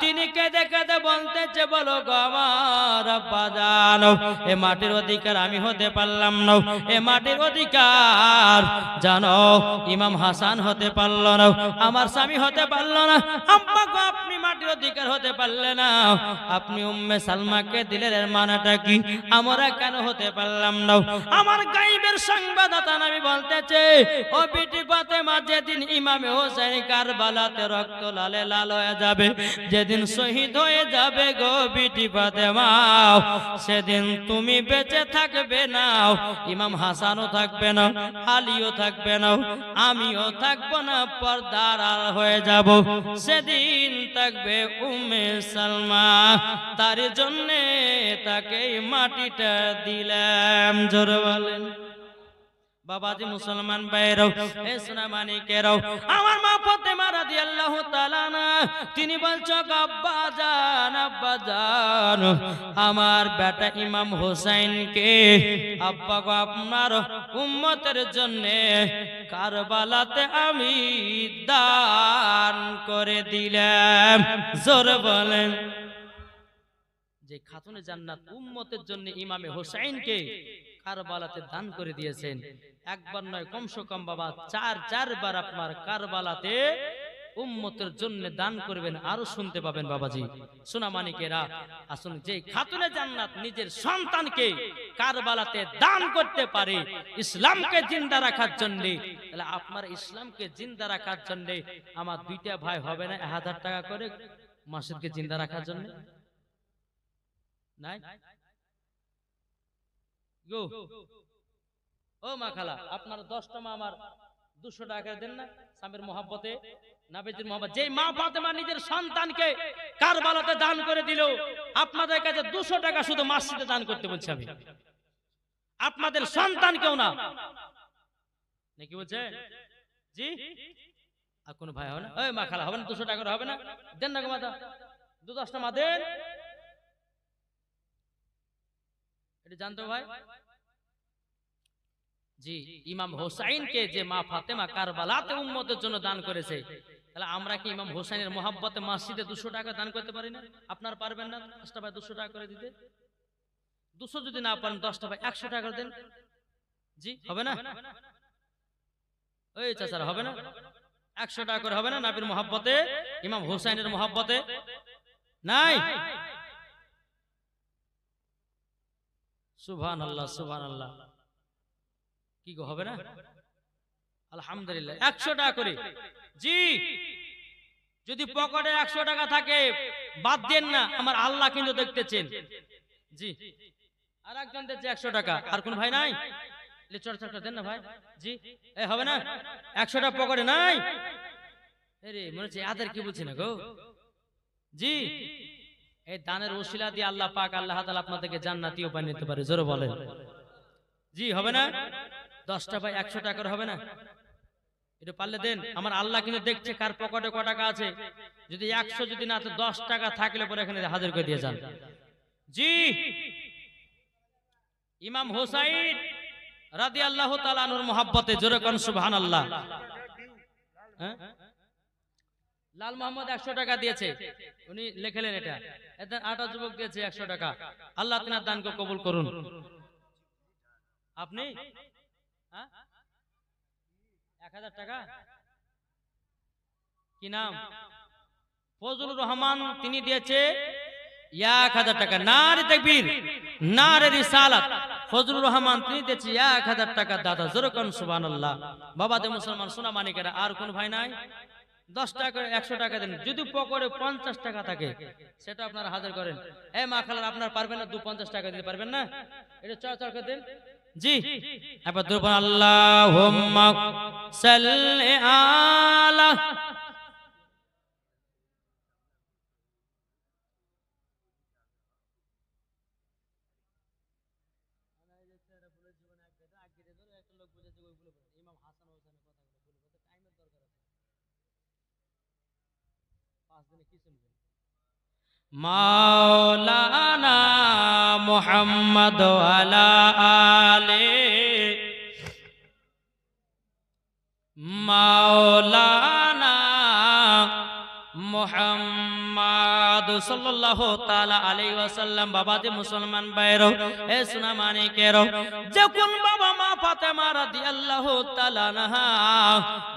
তিনি কেঁদে কেঁদে বলতেছে বলো গো আমার আব্বা জানো এ মাটির অধিকার আমি হতে পারলাম না এ মাটির অধিকার জানো ইমাম হাসান হতে পারলো না আমার স্বামী হতে পারলো না আব্বা গো আপনি মাটির অধিকার হতে পারলে না আপনি উম্মে সালমাকে দিলেন এর মানেটা কি আমরা কেন হতে পারলাম না আমার গায়েবের সংবাদদাতা নবী বলতেছে ও বিটি ফাতেমা যেদিন ইমামে হোসেন কারবালাতে রক্ত লালে লাল হয়ে যাবে যেদিন শহীদ হয়ে যাবে গো বিটি ফাতেমা সেদিন তুমি বেঁচে থাকবে না ইমাম হাসানও থাকবে না আলীও থাকবে না আমিও থাকবো না পর্দার আড়াল হয়ে যাব সেদিন থাকবে উম্মে সালমা তার জন্য তাকে মাটিটা দিলাম জোরে বলেন বাবাজি মুসলমান ভাইরাও এ সোনামানি কেরাও আমার মা ফাতেমা রাদিয়াল্লাহু তাআলা না তিনি বলছো আব্বা জান আমার বেটা ইমাম হোসেনকে আব্বা গো আপনার উম্মতের জন্য কারবালাতে আমি দান করে দিলাম জোরে বলেন যে খাতুনে জান্নাত উম্মতের জন্য ইমামে হোসেনকে কারবালাতে দান করে দিয়েছেন একবার নয় কমসে কম বাবা চারবার আপনার কারবালাতে উম্মতের জন্য দান করবেন আরো শুনতে পাবেন বাবাজি সোনা মানিকেরা আসুন যে খাতুনে জান্নাত নিজের সন্তানকে কারবালাতে দান করতে পারে ইসলামকে জিন্দা রাখার জন্য তাহলে আপনার ইসলামকে জিন্দা রাখার জন্য আমার দুইটা ভাই হবে না 1000 টাকা করে মসজিদকে জিন্দা রাখার জন্য নাই গো ও মা খালা আপনার 10টা মা আমার 200 টাকা দেন না স্বামীর মহব্বতে নবীজির মহব্বত যে মা ফাতেমা নিজের সন্তানকে কারবালাতে দান করে দিল আপনাদের কাছে 200 টাকা শুধু মসজিদে দান করতে বলছি আমি আপনাদের সন্তানকেও না নাকি বলছে জি আর কোন ভাই হবে না ওই মা খালা হবে না 200 টাকা হবে না দেন না গো মাতা 10টা মা দেন এটা জানতো ভাই জি ইমাম হোসেনকে যে মা ফাতেমা কারবালাতে উম্মতের জন্য দান করেছে তাহলে আমরা কি ইমাম হোসেনের মহব্বতে মসজিদে 200 টাকা দান করতে পারি না আপনারা পারবেন না 10টা ভাই 200 টাকা করে দিতে 200 যদি না পারেন 10টা ভাই 100 টাকা দেন জি হবে না ওই চাচারা হবে না 100 টাকা করে হবে না নবীর মহব্বতে ইমাম হোসেনের মহব্বতে নাই সুবহানাল্লাহ সুবহানাল্লাহ কি গো হবে না আলহামদুলিল্লাহ 100 টাকা করে জি যদি পকেটে 100 টাকা থাকে বাদ দেন না আমার আল্লাহ কিন্তু দেখতেছেন জি আর একজন দিচ্ছে 100 টাকা আর কোন ভাই নাই চড় দেন না ভাই জি এই হবে না 100 টাকা পকেটে নাই আরে মনে হচ্ছে আদের কি বলছি না গো জি এই দানের ওসিলা দিয়ে আল্লাহ পাক আল্লাহ তাআলা আপনাদেরকে জান্নাতীও বানিয়ে দিতে পারে জোরে বলেন জি হবে না 10টা ভাই 100 টাকা করে হবে না এটা পারলে দেন আমার আল্লাহ কিন্তু দেখছে কার পকেটে কত টাকা আছে যদি 100 যদি না তো 10 টাকা থাকলে পরে এখানে হাজির করে দিয়ে যান জি ইমাম হোসেন রাদিয়াল্লাহু তাআলা আনহুর মহব্বতে জোরে কোন সুবহানাল্লাহ হ্যাঁ লাল মোহাম্মদ 100 টাকা দিয়েছে উনি লিখলেন এটা এদের 8 যুবক দিয়েছে 100 টাকা আল্লাহ তিনার দানকে কবুল করুন আপনি হ্যাঁ 1000 টাকা কি নাম ফজলুর রহমান তিনি দিয়েছে 1000 টাকা নারে তাকবীর নারে রিসালাত ফজলুর রহমান তিনি দিয়েছে 1000 টাকা দাদা জোরে কোন সুবহানাল্লাহ বাবাতে মুসলমান সোনা মানিকেরা আর কোন ভাই নাই 10 টাকা করে 100 টাকা দেন, যদি পকেটে 50 টাকা থাকে সেটা আপনারা হাজার করেন। এই মা খালার আপনার পারবেন না 250 টাকা দিতে পারবেন না, এটা চড় করে দেন জি। এবার দুরবান আল্লাহুম্মা সাল্লি আলা মাওলানা মুহাম্মদ আলা আলে মাওলানা মুহাম্মদ সাল্লাল্লাহু তাআলা আলাইহি ওয়াসাল্লাম। বাবাজি মুসলমান ভাইরা, এ সোনা মানিকেরা, যখন বাবা মা ফাতেমা রাদিয়াল্লাহু তাআলা আনহা,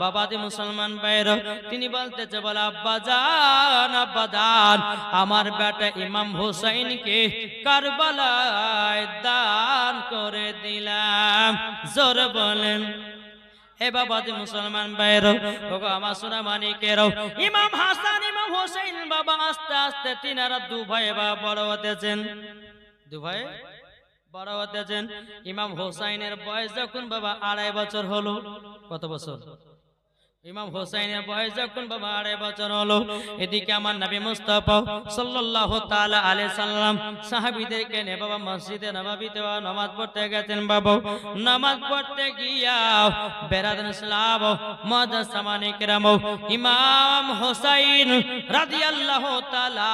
বাবাজি মুসলমান ভাইরা, তিনি বলতেছে, বলে আব্বা জান আমার বেটা ইমাম হুসাইনকে কারবালায় দান করে দিলাম। জোরে বলেন এ বাবাজি মুসলমান ভাইরা, ওগো আমার সোনা মানিকেরা, ইমাম হাসান ইমাম হুসাইন বাবা আস্তে আস্তে তিনারা দু ভাই বাবা বড় হতেছেন, দু ভাই বড় হতেছেন। ইমাম হুসাইনের বয়স যখন বাবা 2.5 বছর হলো, কত বছর? ইমাম হুসাইনের বয়স যখন বাবা 2.5 বছর হলো, এদিকে আমার নবী মুস্তাফা সাল্লাল্লাহু তাআলা আলাইহি সাল্লাম সাহাবীদেরকে নিয়ে বাবা মসজিদে নববীতে নামাজ পড়তে গেছেন। বাবা নামাজ পড়তে গিয়া বেরাদান ইসলাম মুআজ্জাজ সামানে কিরাম, ইমাম হুসাইন রাদিয়াল্লাহু তাআলা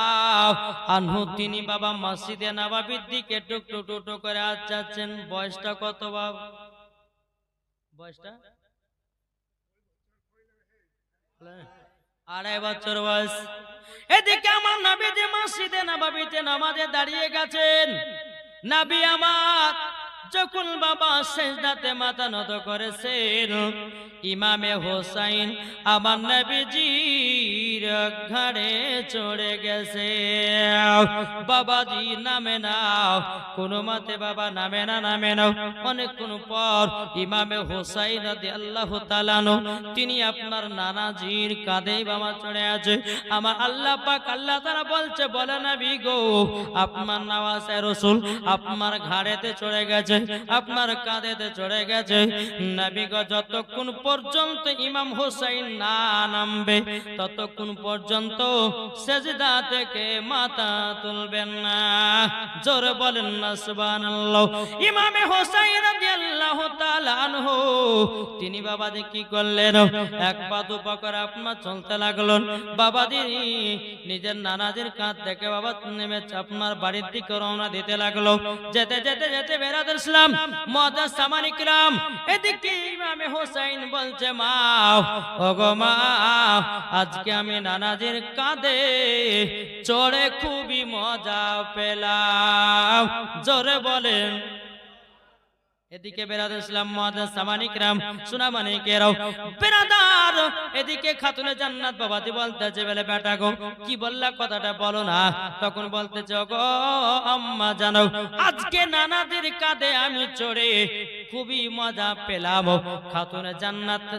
আনহু তিনি বাবা মসজিদে নববীর দিকে টুক টুক টুক করে যাচ্ছেন। বয়সটা কত বাবা? বয়সটা 2.5 বছর বয়স। এদিকে আমার নবী যে মসজিদে নববীতে নামাজে দাঁড়িয়ে গেছেন, নবী আমার যখন বাবা সিজদাতে মাথা নত করেছেন, ইমামে হুসাইন আমার নবীজির ঘাড়ে চড়ে গেছে। বাবাজি নামে নাও, কোন মতে বাবা নামে না, নামে নাও। অনেকক্ষণ পর ইমামে হুসাইন রাদিয়াল্লাহু তাআলা তিনি আপনার নানাজির কাঁধে বাবা চড়ে আছে। আমার আল্লাহ পাক আল্লাহ তাআলা বলছে, বলে নবী গো, আপনার নওয়াজে রাসূল আপনার ঘাড়েতে চড়ে গেছে, আপনার কাঁধেতে চড়ে গেছে। নবী গো, যতক্ষণ পর্যন্ত ইমাম হুসাইন না নামবে ততক্ষণ পর্যন্ত সিজদা থেকে মাথা তুলবেন না। জোরে বলেন না সুবহানাল্লাহ। ইমামে হুসাইন রাদিয়াল্লাহু তাআলা আনহু তিনি বাবাজি কি করলেন, এক পা দু পা করে আপনার চলতে লাগলেন। বাবাজি নিজের নানাজির কাঁধ থেকে বাবা নেমে আপনার বাড়ির দিকে রওনা দিতে লাগলো। যেতে যেতে যেতে বেরাদার ইসলাম মুআজ্জাজ সামানে কিরাম, এদিকে ইমামে হুসাইন বলছে, মা ওগো মা, আজকে আমি নানাজির কাঁধে চড়ে খুবই মজা পেলাম। জোরে বলেন। এদিকে বেরাদার ইসলাম মুআজ্জাজ সামানে কিরাম, সোনা মানিকেরাও বেরাদার, এদিকে খাতুনে জান্নাত বাবাজি বলতেছে, বলে বেটা গো কি বললা কথাটা বলো না। তখন বলতেছে, গো আম্মা জানো, আজকে নানাদের কাঁধে আমি চড়ে খুবই মজা পেলাম। খাতুনে জান্নাত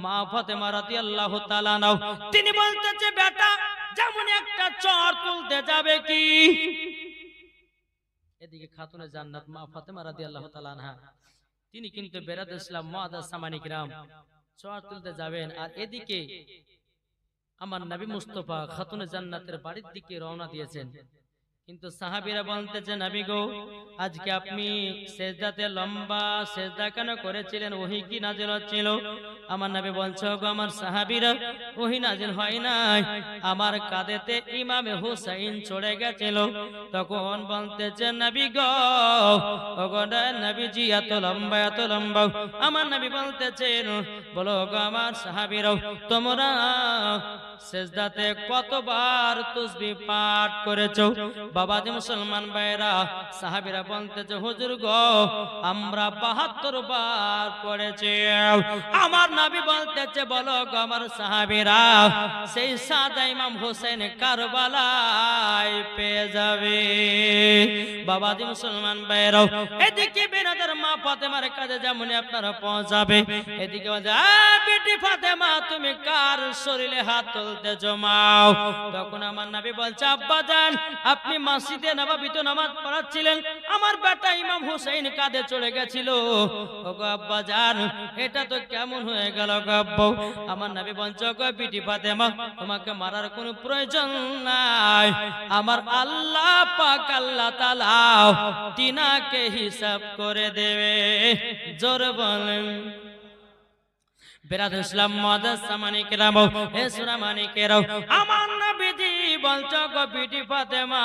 মা ফাতেমা রাদিয়াল্লাহু তাআলা নাও তিনি বলতেছে, বেটা যেমন একটা চড় তুলতে যাবে কি। এদিকে খাতুনে জান্নাত মা ফাতেমা রাদিয়াল্লাহু তাআলা আনহা তিনি কিন্তু বেরাদার ইসলাম মুআজ্জাজ সামানে কিরাম চড় তুলতে যাবেন, আর এদিকে আমার নবী মুস্তাফা খাতুনে জান্নাতের বাড়ির দিকে রওনা দিয়েছেন। কিন্তু সাহাবীরা বলতেছে, নবী গো, আজকে আপনি সিজদাতে লম্বা সিজদা কেন করেছিলেন? ওহী কি নাযিল হচ্ছিল? আমার নবী বলছে, গো আমার সাহাবীরা, ওহী নাযিল হয় নাই, আমার কাঁধেতে ইমামে হুসাইন চড়ে গেছিল। তখন বলতেছে, নবী গো, ওগো নবীজি এত লম্বা এত লম্বা। আমার নবী বলতেছেন, বলো গো আমার সাহাবীরা, তোমরা সিজদাতে কতবার তাসবিহ পাঠ করেছো? বাবাজি মুসলমান ভাইরা, সাহাবীরা বলতেছে, হুজুর গো, আমরা 72 বার পড়েছি। আমার নবী বলতেছে, বলো গো আমার সাহাবীরা, সেই সাদা ইমাম হোসেন কারবালায় পেয়ে যাবে। বাবাজি মুসলমান ভাইরা, এদিকে বেনাদার মা ফাতেমার কাছে যেমন আপনারা পৌঁছাবে, এদিকে বলছে, বেটি ফাতেমা তুমি কার শরীরে হাত তুলতে জমাও। তখন আমার নবী বলছে আব্বাজান আপনি মসজিদে নববীতে নামাজ পড়াচ্ছিলেন, আমার বেটা ইমাম হুসাইন কাঁধে চলে গেছিল। ওগো আব্বাজান এটা তো কেমন হয়ে গেল গো আব্বু। আমার নবী বলছে গো বেটি ফাতেমা তোমাকে মারার কোনো প্রয়োজন নাই, আমার আল্লাহ পাক আল্লাহ তাআলা তিনাকে হিসাব করে দেবে। জোর বলেন বেরাদ ইসলাম মুআজ্জাজ সামানিকেরাম হে সুনামানিকেরাম, আমার নবীজি বলছো গো বিটি ফাতেমা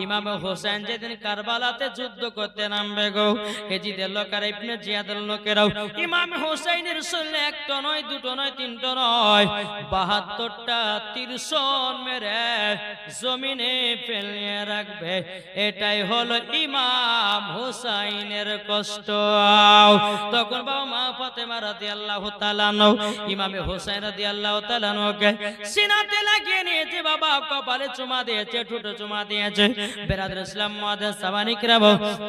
ইমাম হোসেন যেদিন কারবালাতে যুদ্ধ করতে নামবে গো, এজিদের লোকেরা ইবনে জিয়াদের লোকেরাও ইমাম হোসেনের শরীরে একটা নয় দুটো নয় তিনটা নয় ৭২টা তীরশন মেরে জমিনে ফেলিয়ে রাখবে। এটাই হলো ইমাম হোসেনের কষ্ট। তখন বাবা মা ফাতেমা রাদিয়াল্লাহু তাআলা ইমামে হোসেন রাদিয়াল্লাহু তাআলা কে সিনাতে লাগিয়ে নিয়েছে, বাবা কপালে চুমা দিয়েছে, ঠোঁটে চুমা দিয়েছে। বেরাদর ইসলাম মুআজ্জাজ সামানিকেরাম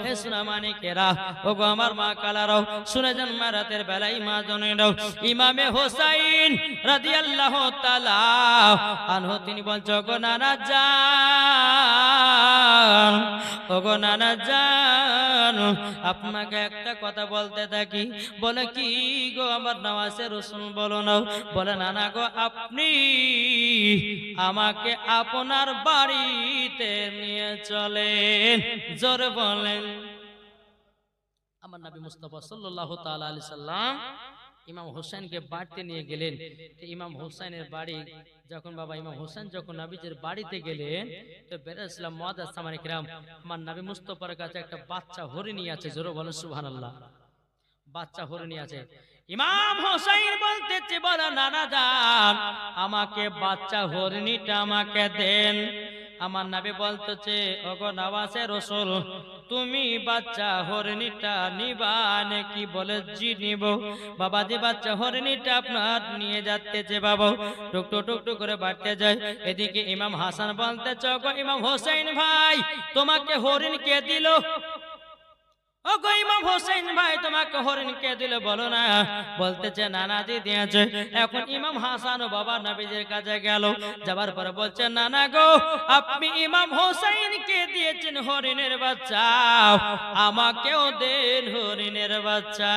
হে সুনামানিকেরা, ওগো আমার মা কালারাও শুনে যান, রাতের বেলায় মা জনেরাও ইমামে হোসেন রাদিয়াল্লাহু তাআলা আনহু তিনি বলছো গো নানা জান, ওগো নানা জান আপনাকে একটা কথা বলতে থাকি। বলে কি গো আমার নওয়াজে রাসূল বলো না। বলে নানা গো আপনি আমাকে আপনার বাড়িতে নিয়ে চলেন। জোরে বলেন। আমার নবী মুস্তাফা সাল্লাল্লাহু তাআলা আলাইহি সাল্লাম ইমাম হোসেনকে বাড়িতে নিয়ে গেলেন। ইমাম হোসেনের বাড়ি যখন বাবা ইমাম হোসেন যখন নবীজির বাড়িতে গেলেন তো বেরাসলাম মুআজ্জাজ সামানিকেরাম আমার নবী মুস্তাফার কাছে একটা বাচ্চা হরিণী আছে। জোরে বলেন সুবহানাল্লাহ। বাচ্চা হরিণী আছে। ইমাম হোসেন বলতেছে বলে নানা জান আমাকে বাচ্চা হরিণীটা আমাকে দেন। আমার নবী বলতেছে ওগো নওয়াজে রাসূল তুমি বাচ্চা হরিণীটা নিবা নাকি? বলে জি নিব। বাবা যে বাচ্চা হরিণীটা আপনার নিয়ে যাচ্ছে বাবা টুকটুক টুকটুক করে বাড়তে যায়। এদিকে ইমাম হাসান বলতেছে ওগো ইমাম হোসেন ভাই তোমাকে হরিণ কে দিল? ওগো ইমাম হোসেন ভাই তোমাকে হরিণ কে দিল বলো না। বলতেছে নানাজি দিয়েছে। এখন ইমাম হাসান বাবা নবীজির কাছে গেল, যাবার পরে বলছে নানা গো আপনি ইমাম হোসেনকে দিয়েছেন হরিণের বাচ্চা, আমাকেও দেন হরিণের বাচ্চা।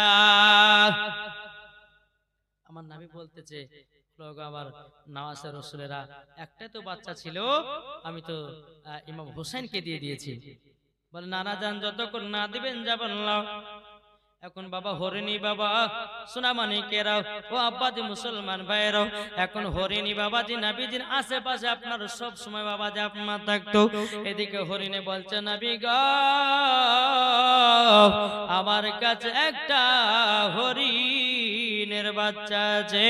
আমার নবী বলতেছে আমার নওয়াজে রাসূলেরা একটা তো বাচ্চা ছিল, আমি তো ইমাম হোসেনকে দিয়ে দিয়েছি। বলে নানা জান যতক্ষণ না দিবেন যাবেন না। এখন বাবা হরিণী বাবা সোনামানিকেরাও ও আব্বাজি মুসলমান ভাইরাও এখন হরিণী বাবাজি নবীজির আশেপাশে আপনার সব সময় বাবাজি আপনার থাকতো। এদিকে হরিণী বলছে নবী গো আমার কাছে একটা হরিণের বাচ্চা আছে,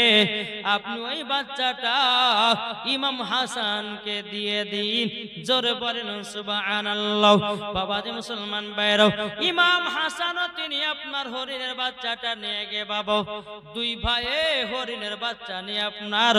আপনি ওই বাচ্চাটা ইমাম হাসানকে দিয়ে দিন। জোরে বলেন সুবহানাল্লাহ। বাবাজি মুসলমান ভাইরাও ইমাম হাসান তিনি আপনার হরিণের বাচ্চাটা নিয়ে গে বাবা দুই ভাইয়ে হরিণের বাচ্চা নিয়ে আপনার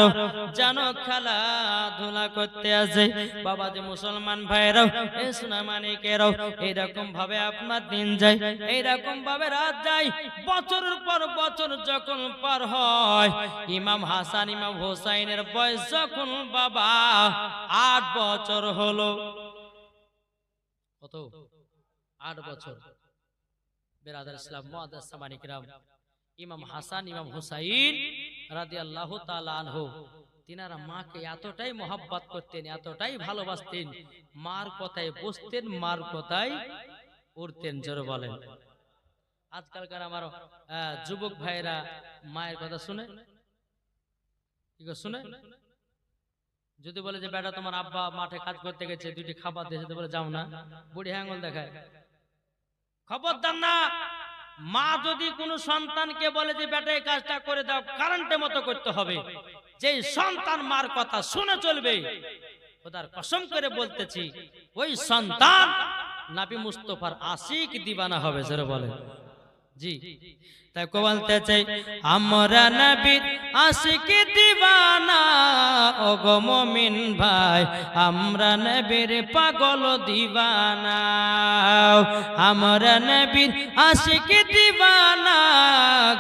জানো খেলাধুলা করতে আছে। বাবা যে মুসলমান ভাইরাও এ সোনামানিকেরাও এইরকম ভাবে আপনার দিন যায়, এইরকম ভাবে রাত যায়। বছরের পর বছর যখন পার হয় ইমাম হাসান ইমাম হোসাইনের বয়স যখন বাবা 8 বছর হলো। কত? 8 বছর। বেরাদার ইসলাম মুআজ্জাজ সামানিকেরাম ইমাম হাসান ইমাম হুসাইন রাদিয়াল্লাহু তাআলা আনহু তিনারা মাকে এতটাই মহব্বত করতেন, এতটাই ভালোবাসতেন, মার কথায় বসতেন, মার কথায় উঠতেন। জোরে বলেন। আজকালকার আমার যুবক ভাইরা মায়ের কথা শুনে কি শুনে? যদি বলে যে বেটা তোমার আব্বা মাঠে কাজ করতে গেছে দুটি খাবার দিয়েছে, বলে যাও না, বুড়ি আঙুল দেখায়। খবরদার না, মা যদি কোনো সন্তানকে বলে যে বেটা এই কাজটা করে দাও কারেন্টের মতো করতে হবে, যে সন্তান মার কথা শুনে চলবে খোদার কসম করে বলতেছি ওই সন্তান নবী মুস্তাফার আশিক দিবানা হবে। জোরে বলে জি তাই কো বলতে চাই আমরা নবীর আশিকি দিওয়ানা ও গো মুমিন ভাই আমরা নবীর পাগল দিওয়ানা আমরা নবীর আশিকি দিওয়ানা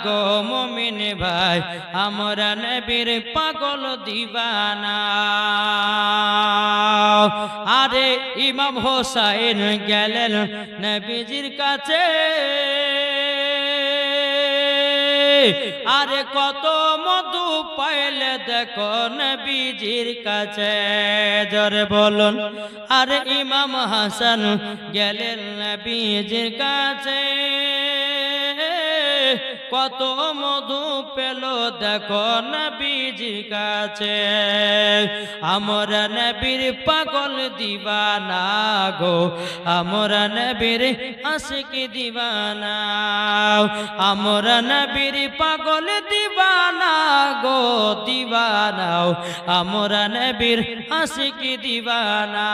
গো মুমিন ভাই আমরা নবীর পাগল দিওয়ানা আরে ইমাম হোসেন গেলেন নবীজির কাছে আরে কত মধু পাইলে দেখো নবীজির কাছে জোরে বলুন আরে ইমাম হাসান গেলেন নবীজির কাছে কত মধু পেল দেখো নবীজির কাছে আমরা নবীর পাগল দিওয়ানা গো আমরা নবীর আশিকি দিওয়ানা আমরা নবীর পাগল দিওয়ানা গো দিওয়ানা আমরা নবীর আশিকি দিওয়ানা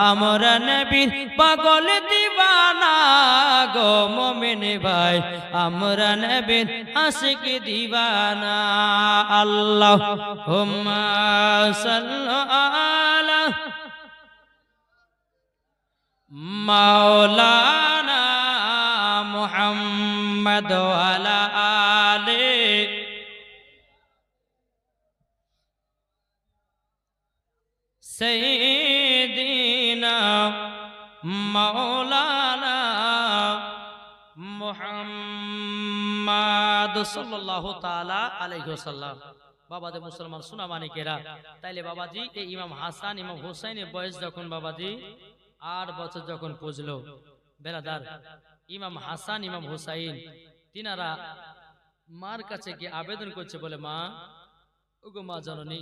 আমরা নবীর পাগল দিওয়ানা গো মুমিন ভাই আমরা নবীর আশিকি দিওয়ানা আল্লাহুম্মা সাল্লি আলা মাওলানা মুহাম্মদ ওয়া আলা আলি সাইয়্যিদিনা মাওলানা মুহাম্মদ সাল্লাল্লাহু তাআলা আলাইহি ওয়াসাল্লাম বাবাজি মুসলমান সোনা মানিকেরা তাইলে বাবাজি এই ইমাম হাসান ইমাম হোসেনের বয়স যখন বাবাজি 8 বছর যখন পৌঁছলো বেরাদার ইমাম হাসান ইমাম হোসেন তিনারা মার কাছে গিয়ে আবেদন করছে বলে মা ওগো মা জননী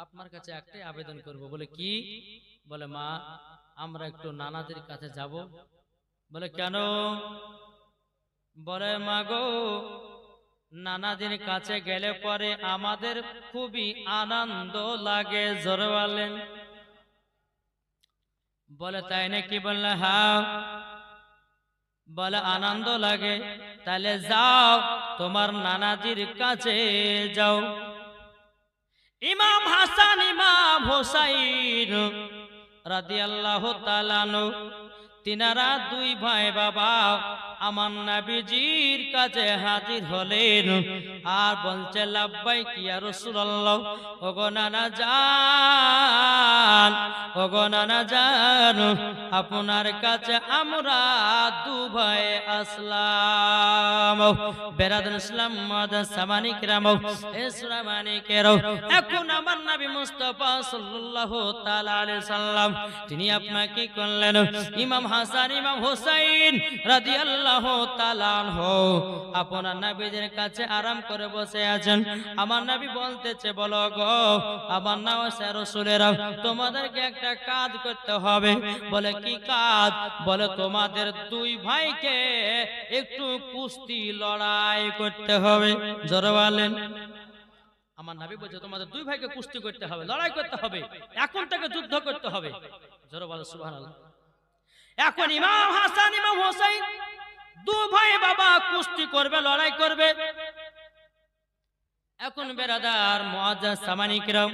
আপনার কাছে একটাই আবেদন করব বলে কি বলে মা আমরা একটু নানাদের কাছে যাব বলে কেন বলে মা গো নানাদের কাছে গেলে পরে আমাদের খুবই আনন্দ লাগে জোরে বলেন বলে তাই নাকি বললে হ্যাঁ বলে আনন্দ লাগে তাহলে যাও তোমার নানাজির কাছে যাও ইমাম হাসান ইমাম হোসেন রাদিয়াল্লাহু তাআলা আনহু তিনারা দুই ভাই বাবা আমার নবীজির কাছে হাজির হলেন আর বলছে লাব্বাইক ইয়া রাসূলুল্লাহ ওগো নানা জান ওগো নানা জান আপনার কাছে আমরা দু ভাই আসলাম বেরাদার ইসলাম মাদার সামানিক রাম ইসলামানিকের এখন আমার নবী মুস্তাফা সাল্লাল্লাহু তাআলা আলাইহি সাল্লাম তিনি আপনাকে করলেন ইমাম হাসান ইমাম হোসেন রাদিয়াল্লাহু তাআলা আনহু আপনার নবীদের কাছে আরাম করে বসে আছেন আমার নবী বলতেছে বলো গো আমার নওয়াসে রাসূলেরা তোমাদেরকে একটা কাজ করতে হবে বলে কি কাজ বলে তোমাদের দুই ভাইকে একটু কুস্তি লড়াই করতে হবে জোরে বলেন আমার নবী বলছে তোমাদের দুই ভাইকে কুস্তি করতে হবে লড়াই করতে হবে এখন থেকে যুদ্ধ করতে হবে জোরে বলেন সুবহানাল্লাহ এখন ইমাম হাসান ইমাম হোসেন দু ভাই বাবা কুস্তি করবে লড়াই করবে এখন বেরাদার মুআজ্জাজ সামানিকরাম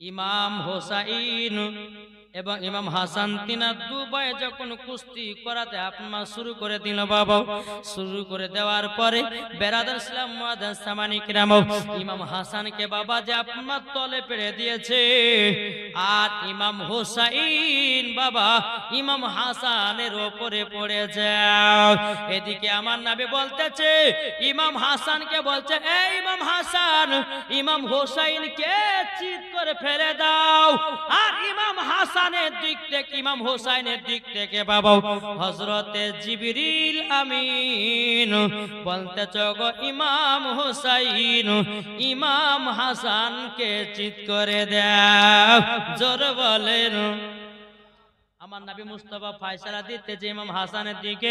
ইমাম হোসেন এবং ইমাম হাসান তিনা দু ভাই যখন কুস্তি করাতে আপনার শুরু করে দিল বাবা শুরু করে দেওয়ার পরে বেরাদার ইসলাম মুআজ্জাজ সামানিকরাম ইমাম হাসানকে বাবা যে আপনার তলে পেড়ে দিয়েছে আর ইমাম হোসেন বাবা ইমাম হাসানের উপরে পড়ে যায় এদিকে আমার নবী বলতেছে ইমাম হাসানকে বলছে এই ইমাম হাসান ইমাম হোসেনকে চিৎ করে ফেলে দাও আর ইমাম হাসানের দিক থেকে ইমাম হোসেনের দিক থেকে বাবা হযরতে জিবরিল আমিন বলতেছে গো ইমাম হোসেন ইমাম হাসানকে চিৎ করে দাও জোরে বলেন আমার নবী মুস্তাফা ফয়সালা দিতেছে ইমাম হাসানের দিকে,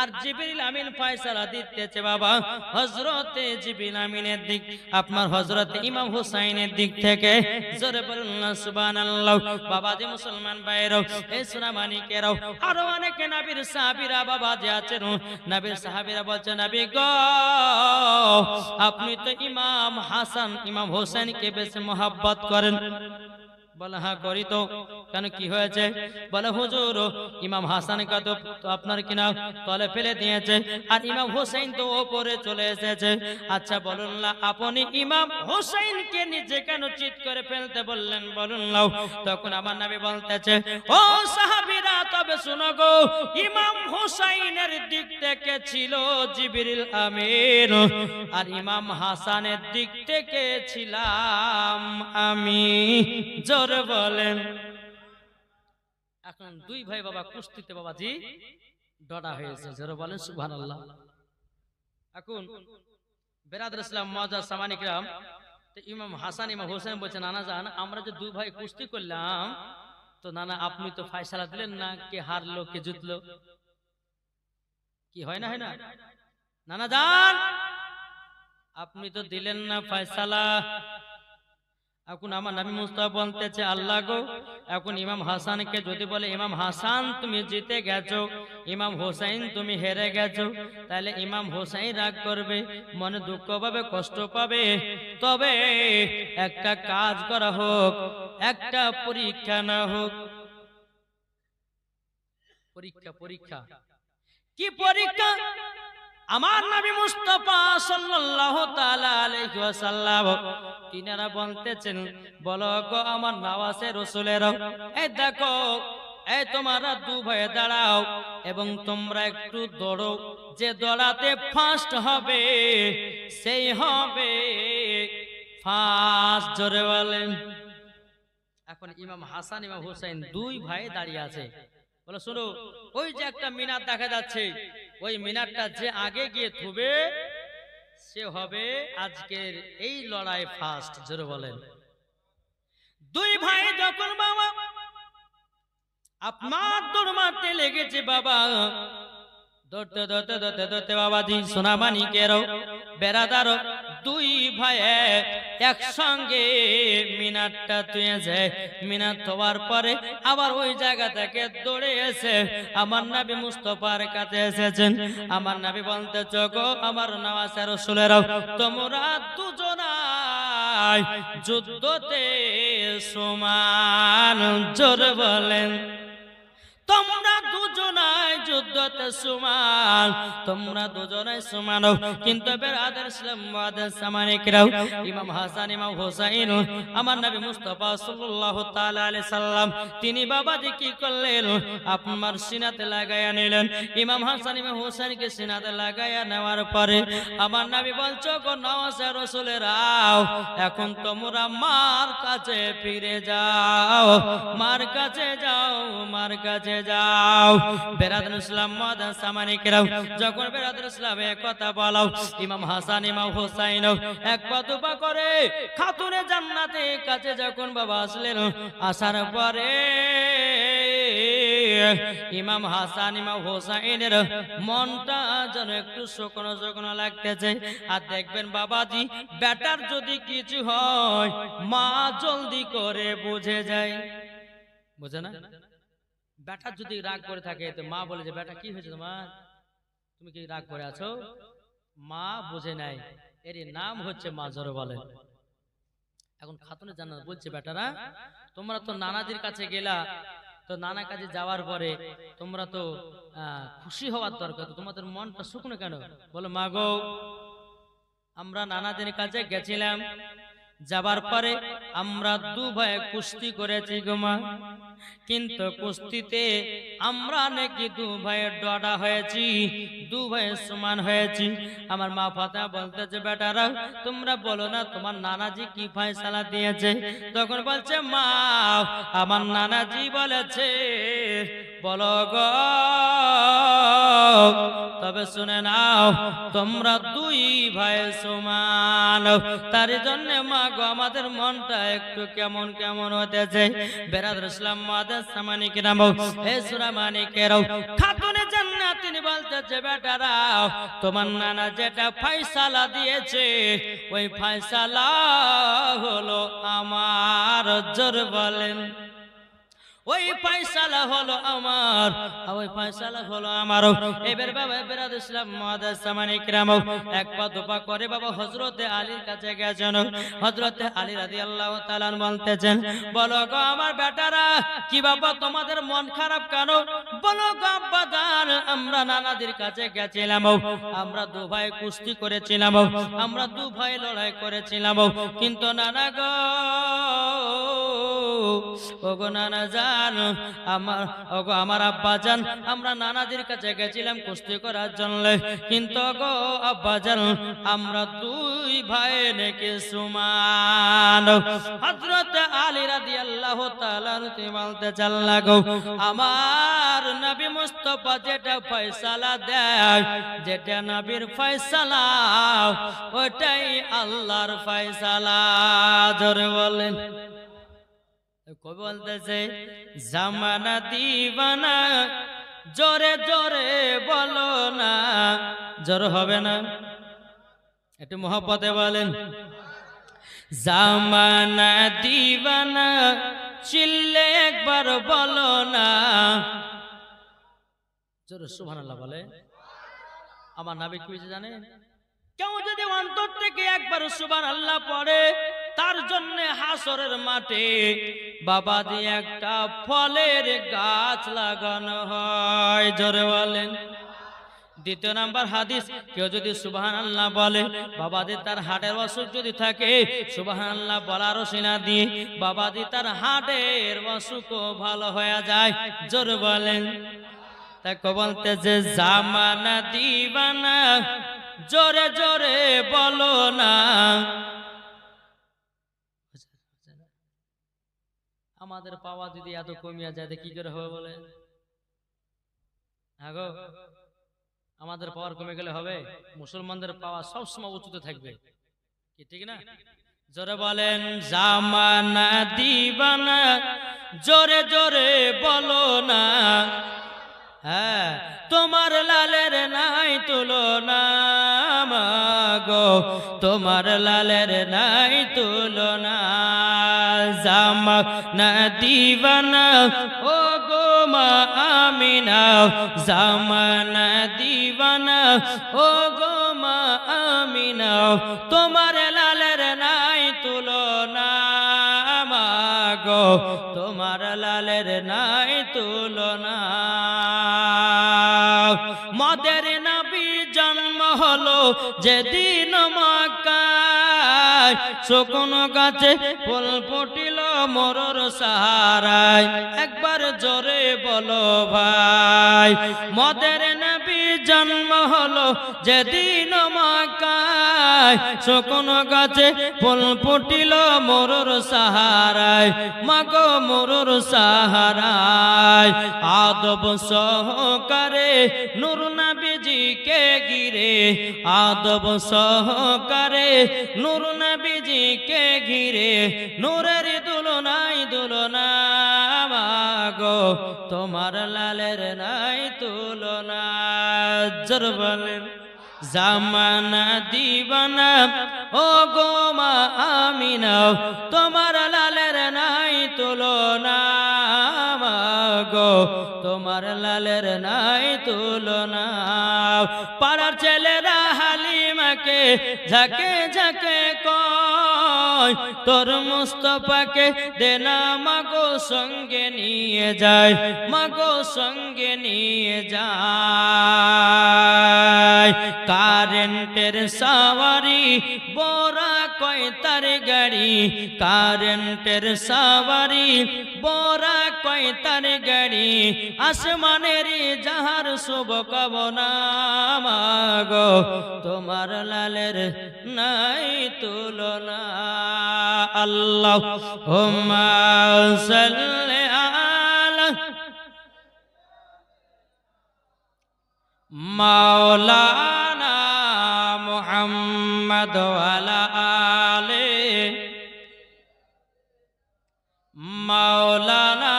আর জিবরিল আমিন ফয়সালা দিতেছে বাবা হযরতে জিবরিল আমিনের দিক, আপনার হযরতে ইমাম হুসাইনের দিক থেকে। জোরে বলুন না সুবহানাল্লাহ। বাবাজি মুসলমান ভাইরাও, এই সোনামানিকেরাও, আরো অনেকে নবীর সাহাবীরা বাবাজি আছেন, নবীর সাহাবীরা বলছে নবী গো আপনি তো ইমাম হাসান ইমাম হোসেনকে বেশি মহব্বত করেন। বলে হ্যাঁ করি তো, কেন কি হয়েছে? বলে হুজুর ইমাম হাসানকে তো আপনার কিনা তলে ফেলে দিয়েছে, আর ইমাম হোসেন তো ওপরে চলে এসেছে। আচ্ছা বলুন না আপনি ইমাম হোসেনকে নিজে কেন চিৎ করে ফেলতে বললেন বলুন না? তখন আমার নবী বলতেছে ও সাহাবীরা তবে শুনো গো, ইমাম হোসেনের দিক থেকে ছিল জিবরিল আমিন, আর ইমাম হাসানের দিক থেকে ছিলাম আমি। জোরে বলেন। এখন দুই ভাই বাবা কুস্তিতে বাবাজি ডডা হয়েছে। জোরে বলেন সুবহানাল্লাহ। এখন বেরাদর ইসলাম মুআজ্জাজ সামানি কিরাম, তো ইমাম হাসান ইমাম হোসেন বলছে নানা জান আমরা যে দুই ভাই কুস্তি করলাম, তো নানা আপনি তো ফয়সালা দিলেন না কে হারলো কে জিতলো। কি হয় না হয় না নানা জান, আপনি তো দিলেন না ফয়সালা। এখন আমার নবী মুস্তাফা বলতেছে আল্লাহ গো, এখন ইমাম হাসানকে যদি বলে ইমাম হাসান তুমি জিতে গেছো, ইমাম হোসেন তুমি হেরে গেছো, তাহলে ইমাম হোসেন রাগ করবে, মনে দুঃখ পাবে, কষ্ট পাবে। তবে একটা কাজ করা হোক, একটা পরীক্ষা না হোক। পরীক্ষা পরীক্ষা কি পরীক্ষা? আমার নবী মুস্তাফা সাল্লাল্লাহু তাআলা আলাইহি ওয়াসাল্লাম তিনারা বলতেছেন বলো গো আমার নওয়াজে রাসূলেরা, এই দেখো এই তোমরা দু ভাই দাঁড়াও এবং তোমরা একটু দৌড়ো, যে দৌড়াতে ফার্স্ট হবে সেই হবে ফার্স্ট। জোরে বলেন। এখন ইমাম হাসান ইমাম হোসেন দুই ভাই দাঁড়িয়ে আছে। বলো শোনো, ওই যে একটা মিনার দেখা যাচ্ছে, ওই মিনারটা যে আগে গিয়ে থুবে সে হবে আজকের এই লড়াই ফার্স্ট। জোরে বলেন। দুই ভাই যখন বাবা আপনার দৌড় মারতে লেগেছে বাবা, দৌড়তে দৌড়তে দৌড়তে দৌড়তে বাবাজি সোনামানিকেরও বেরাদারও দুই ভাই একসঙ্গে মিনারটা তুয়েছে। মিনার তোয়ার পরে আবার ওই জায়গা থেকে দৌড়ে এসে আমার নবী মুস্তাফার কাছে এসেছেন। আমার নবী বলতে চোখো আমার নওয়াজে রাসূলেরাও তোমরা দুজনাই যুদ্ধতে সমান। জোরে বলেন। তোমরা দুজনাই যুদ্ধতে সমান, তোমরা দুজনাই সমান। কিন্তু বেরাদর ইসলাম মুআজ্জাজ সামানিকরাও ইমাম হাসান ইমাম হোসেন আমার নবী মুস্তাফা সাল্লাল্লাহু তাআলা আলাইহি সাল্লাম তিনি বাবাজি কি করলেন আপনার সিনাতে লাগায়া নিলেন। ইমাম হাসান ইমাম হোসেনকে সিনাতে লাগায়া নেওয়ার পরে আমার নবী বলছো গো নওয়াজে রাসূলেরাও এখন তোমরা মার কাছে ফিরে যাও, মার কাছে যাও, মার কাছে যাও। বেরাদর ইসলাম মুআজ্জাজ সামানিকরাও যখন বেরাদর ইসলামে কথা বলাও ইমাম হাসান ইমাম হোসেন এক পা দুপা করে খাতুনে জান্নাতে কাছে যখন বাবা আসলেন, আসার পরে ইমাম হাসান ইমাম হোসেনের মনটা যেন একটু শুকনো শুকনো লাগতেছে। আর দেখবেন বাবাজি বেটার যদি কিছু হয় মা জলদি করে বুঝে যায়। বুঝে না? বেটা যদি রাগ করে থাকে তো মা বলে যে বেটা কি হয়েছে তোমার, তুমি কি রাগ করে আছো? মা বুঝে নাই, এর নাম হচ্ছে মা। জোরে বলেন। এখন খাতুনে জান্নাত বলছে বেটারা তোমরা তো নানাজির কাছে গেলা, তো নানা কাছে যাওয়ার পরে তোমরা তো খুশি হওয়ার দরকার, তো তোমাদের মনটা শুকনো কেন? বলো মা গো আমরা নানাজির কাছে গেছিলাম, যাবার পরে আমরা দু ভাই কুস্তি করেছি গো মা, কিন্তু কুস্তিতে আমরা নাকি দু ভাইয়ের ডডা হয়েছি, দু ভাইয়ের সমান হয়েছি। আমার মা ফাতেমা বলতেছে বেটারা তোমরা বলো না তোমার নানাজি কি ফয়সালা দিয়েছে? তখন বলছে মা আমার নানাজি বলেছে বলো গো তবে শুনে নাও তোমরা দুই ভাই সমান। তার জন্য মা গো আমাদের মনটা একটু কেমন কেমন হতেছে। বেরাদর ইসলাম মাদের সামানি কিরাম, হে সূরা মানিকেরাও, খাতুনে জান্নাত তিনি বলতেছে বেটারা তোমার নানা যেটা ফয়সালা দিয়েছে ওই ফয়সালা হলো আমার। জোর বলেন ওই ফয়সালা হলো আমার, ওই ফয়সালা হলো আমার। এবার বাবা বেরাদ ইসলাম মুআদ্দাস সামানি কিরাম এক পা দুপা করে বাবা হযরতে আলীর কাছে গেছেন। হযরতে আলী রাদিয়াল্লাহু তাআলা বলতেছেন, বলো গো আমার বেটারা কি বাবা তোমাদের মন খারাপ কেন? বলো গো আব্বাজান আমরা নানাদের কাছে গেছিলাম, আমরা দু ভাই কুস্তি করেছিলাম, আমরা দু ভাই লড়াই করেছিলাম, কিন্তু নানা গো ওগো নানা জান আমার আব্বা জান আমরা নানাদের কাছে গেছিলাম কুস্তি করার জন্য, কিন্তু গো আব্বা জান আমরা দুই ভাই নাকি সমান। হযরত আলী রাদিয়াল্লাহু তাআলা বলতে চাল্লা গো আমার নবী মুস্তাফা যেটা ফয়সালা দেয়, যেটা নবীর ফয়সালা ওটাই আল্লাহর ফয়সালা। জোরে বলেন কই বলতেছে জামানা দিবানা, জোরে জোরে বলো না, জোর হবে না একটু মহব্বতে বলেন জামানা দিবানা, চিল্লে একবার বলো না, জোরে সুবহানাল্লাহ বলে। আমার নবী কি জানে, কেউ যদি অন্তর থেকে একবার সুবহানাল্লাহ পড়ে তার জন্য হাসরের মাঠে বাবা দিয়ে একটা ফলের গাছ লাগানো হয়। জোরে বলেন। দ্বিতীয় নাম্বার হাদিস, কেউ যদি সুবহানাল্লাহ বলে বাবাদি তার হার্টের অসুখ যদি থাকে সুবহানাল্লাহ বলার ওসিলা দিয়ে বাবাদি তার হার্টের অসুখও ভালো হয়ে যায়। জোরে বলেন। তাকে বলতে যে জামানা দিবানা, জোরে জোরে বলো না। আমাদের পাওয়া যদি এত কমিয়া যায় কি করে হবে বলে? আগো আমাদের পাওয়ার কমে গেলে হবে? মুসলমানদের পাওয়া সবসময় উঁচুতে থাকবে, কি ঠিক না? জোরে বলেন জামানা দিবানা, জোরে জোরে বলো না। হ্যাঁ তোমার লালের নাই তুলনা মাগো, তোমার লালের নাই তুলনা। জামানা দিবানা ও গো মা আমিনা, জামানা দিবানা ও গো মা আমিনা, তোমার লালের নাই তুলনা মাগো, তোমার লালের নাই তুলনা। মদের নবী জন্ম হলো যেদিন মক্কায়, শকুন গাছে ফুল ফুটিল মরর সাহারায়। একবার জোরে বলো ভাই, মদের নবী জন্ম হলো যেদিন মক্কায়, শকুন গাছে ফুল ফুটিল মরর সাহারায়, মাগো মরর সাহারায়। আদব সহকারে নূর নবীজিকে ঘিরে, আদব সহকারে নূর নবীজিকে ঘিরে, নূরের দুলনাই দুলনা মাগো, তোমার লালের নাই তুলনা। জোরে বলেন জামানা দিবানা ও গো মা আমিনা, তোমার লালের নাই তুলনা মাগো, তোমার লালের নাই তুলনা। পাড়ার ছেলেরা হালিমাকে ঝাঁকে ঝাঁকে কয়, তোর মুস্তাফাকে দেনা মাগো সঙ্গে নিয়ে যায়, মাগো সঙ্গে নিয়ে যায়। কারেন্টের সাওয়ারি বড়া কয় তার গাড়ি, কারেন্টের সাওয়ারি বড়া কয় তার গাড়ি, আসমানের যাহার শুভ কামনা মাগো, তোমার লালের নাই তুলনা। আল্লাহুম্মা সাল্লি আলা মাওলানা মুহাম্মদ ওয়ালা আলে মাওলানা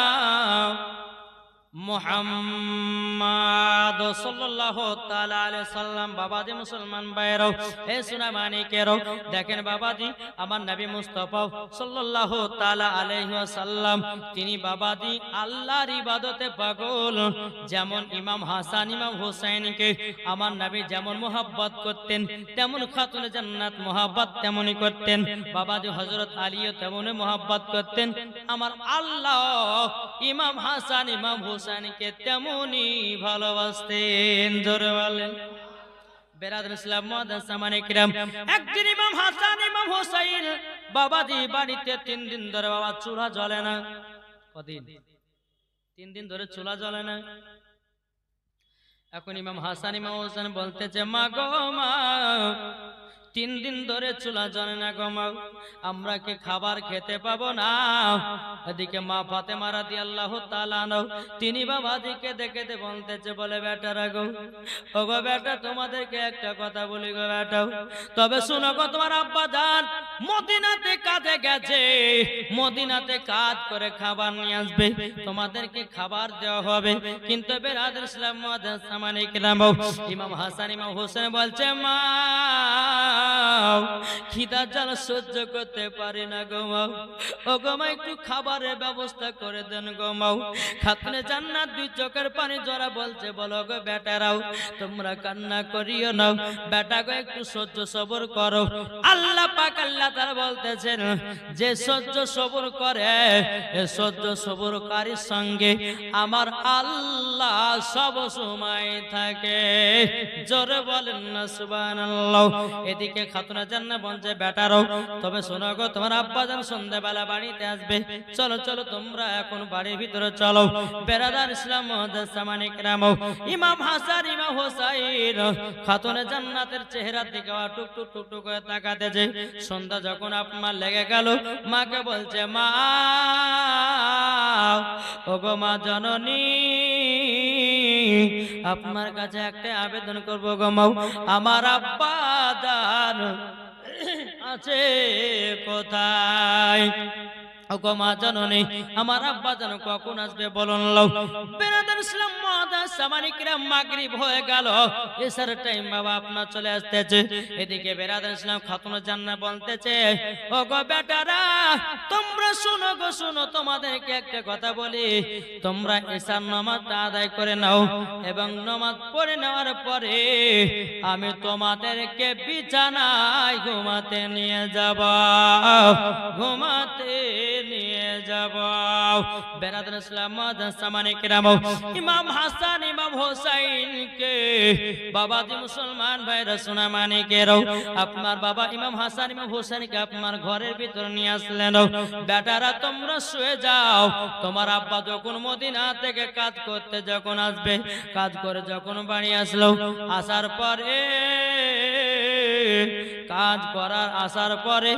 মুহাম্মদ সাল্লাল্লাহু তাআলা আলাইহি সাল্লাম। বাবাজি মুসলমান ভাইরাও, হে সোনা মানিকেরাও, দেখেন বাবাজি আমার নবী মুস্তাফা সাল্লাল্লাহু তাআলা আলাইহি ওয়াসাল্লাম তিনি বাবাজি আল্লাহর ইবাদতে পাগল। যেমন ইমাম হাসান ইমাম হুসাইনকে আমার নবী যেমন মোহাব্বত করতেন, তেমন খাতুনে জান্নাত মোহাব্বত তেমনই করতেন। বাবাজি হযরত আলীও তেমনই মোহাব্বত করতেন। আমার আল্লাহ ইমাম হাসান ইমাম হুসাইনকে তেমনই ভালোবাসতেন। জোরে বলেন বেরাদর ইসলাম মুআদ্দাস সামানে কিরাম। একদিন ইমাম হাসান ইমাম হুসাইন বাবাজি বাড়িতে 3 দিন ধরে বাবা চুলা জ্বলে না। কদিন? 3 দিন ধরে চুলা জ্বলে না। এখন ইমাম হাসান ইমাম হুসাইন বলতেছে, মা গো মা, 3 দিন ধরে চুলা জ্বলে না গো মা, আমরা কি খাবার খেতে পাবো না? এদিকে মা ফাতেমা রাদিয়াল্লাহু তাআলা আনহা তিনি বাবাজিকে দেখে বলতেছে, বলে বেটারা গো, ও গো বেটা, তোমাদেরকে একটা কথা বলি গো বেটা, তবে শুনো গো, তোমার আব্বা জান মদিনাতে কাজে গেছে, মদিনাতে কাজ করে খাবার নিয়ে আসবে, তোমাদেরকে খাবার দেওয়া হবে। কিন্তু বেরাদর ইসলাম মুআদ্দাস সামানে কিরাম, ইমাম হাসান ইমাম হোসেন বলছে, মা খিদা জ্বাল সহ্য করতে পারি না গো মা, ও গো মা একটু খাবারের ব্যবস্থা করে দেন গো মা। খাতুনে জান্নাত 2 চোখের পানি জরা বলছে, বলো গো বেটারাও, তোমরা কান্না করিও না, বেটা গো একটু সহ্য সবর করো। আল্লাহ পাক আল্লাহ তাআলা বলতেছেন, যে সহ্য সবর করে এ সহ্য সবরকারীর সঙ্গে আমার আল্লাহ সব সময় থাকে। জোরে বলেন না সুবহানাল্লাহ। এদিকে খাতুনে জান্নাত বলছে, বেটারও তবে শোনো গো, তোমার আব্বা জান সন্ধ্যাবেলা বাড়িতে আসবে, চলো চলো তোমরা এখন বাড়ির ভিতরে চলো। বেরাদার ইসলাম মুআদ্দাস সামানে কিরাম, ইমাম হাসান ইমাম হুসাইন খাতুনে জান্নাতের চেহারার দিকে টুক টুক টুক টুক করে তাকাতেছে। সন্ধ্যা যখন আপনার লেগে গেল, মাকে বলছে, মা ও গো মা জননী, আপনার কাছে একটা আবেদন করবো গো মা, আমার আব্বা জান আছে কোথায়? ও গো মা জননী, আমার আব্বা জান কখন আসবে বলুন লও। বেরাদার ইসলাম মুআদ্দাস সামানে কিরাম, মাগরিব হয়ে গেল, এশার টাইম বাবা আপনার চলে আসতেছে। এদিকে বেরাদার ইসলাম খাতুনে জান্নাত বলতেছে, ও গো বেটারা, তোমরা শুনো গো শুনো, তোমাদেরকে একটা কথা বলি, তোমরা এশার নামাজটা আদায় করে নাও এবং নামাজ পড়ে নেওয়ার পরে আমি তোমাদেরকে বিছানায় ঘুমাতে নিয়ে যাব, ঘুমাতে নিয়ে যাব। বেরাদার ইসলাম মুআদ্দাস সামানে কিরাম, ইমাম হাসান ইমাম হুসাইনকে বাবাজি মুসলমান ভাইরা সোনা মানিকেরাও, আপনার বাবা ইমাম হাসান ইমাম হুসাইনকে আপনার ঘরের ভিতর নিয়ে আসলেন। বেটারা তোমরা শুয়ে যাও, তোমার আব্বা যখন মদিনা থেকে কাজ করতে যখন আসবে, কাজ করে যখন বাড়ি আসলো, আসার পরে কাজ করার আসার পরে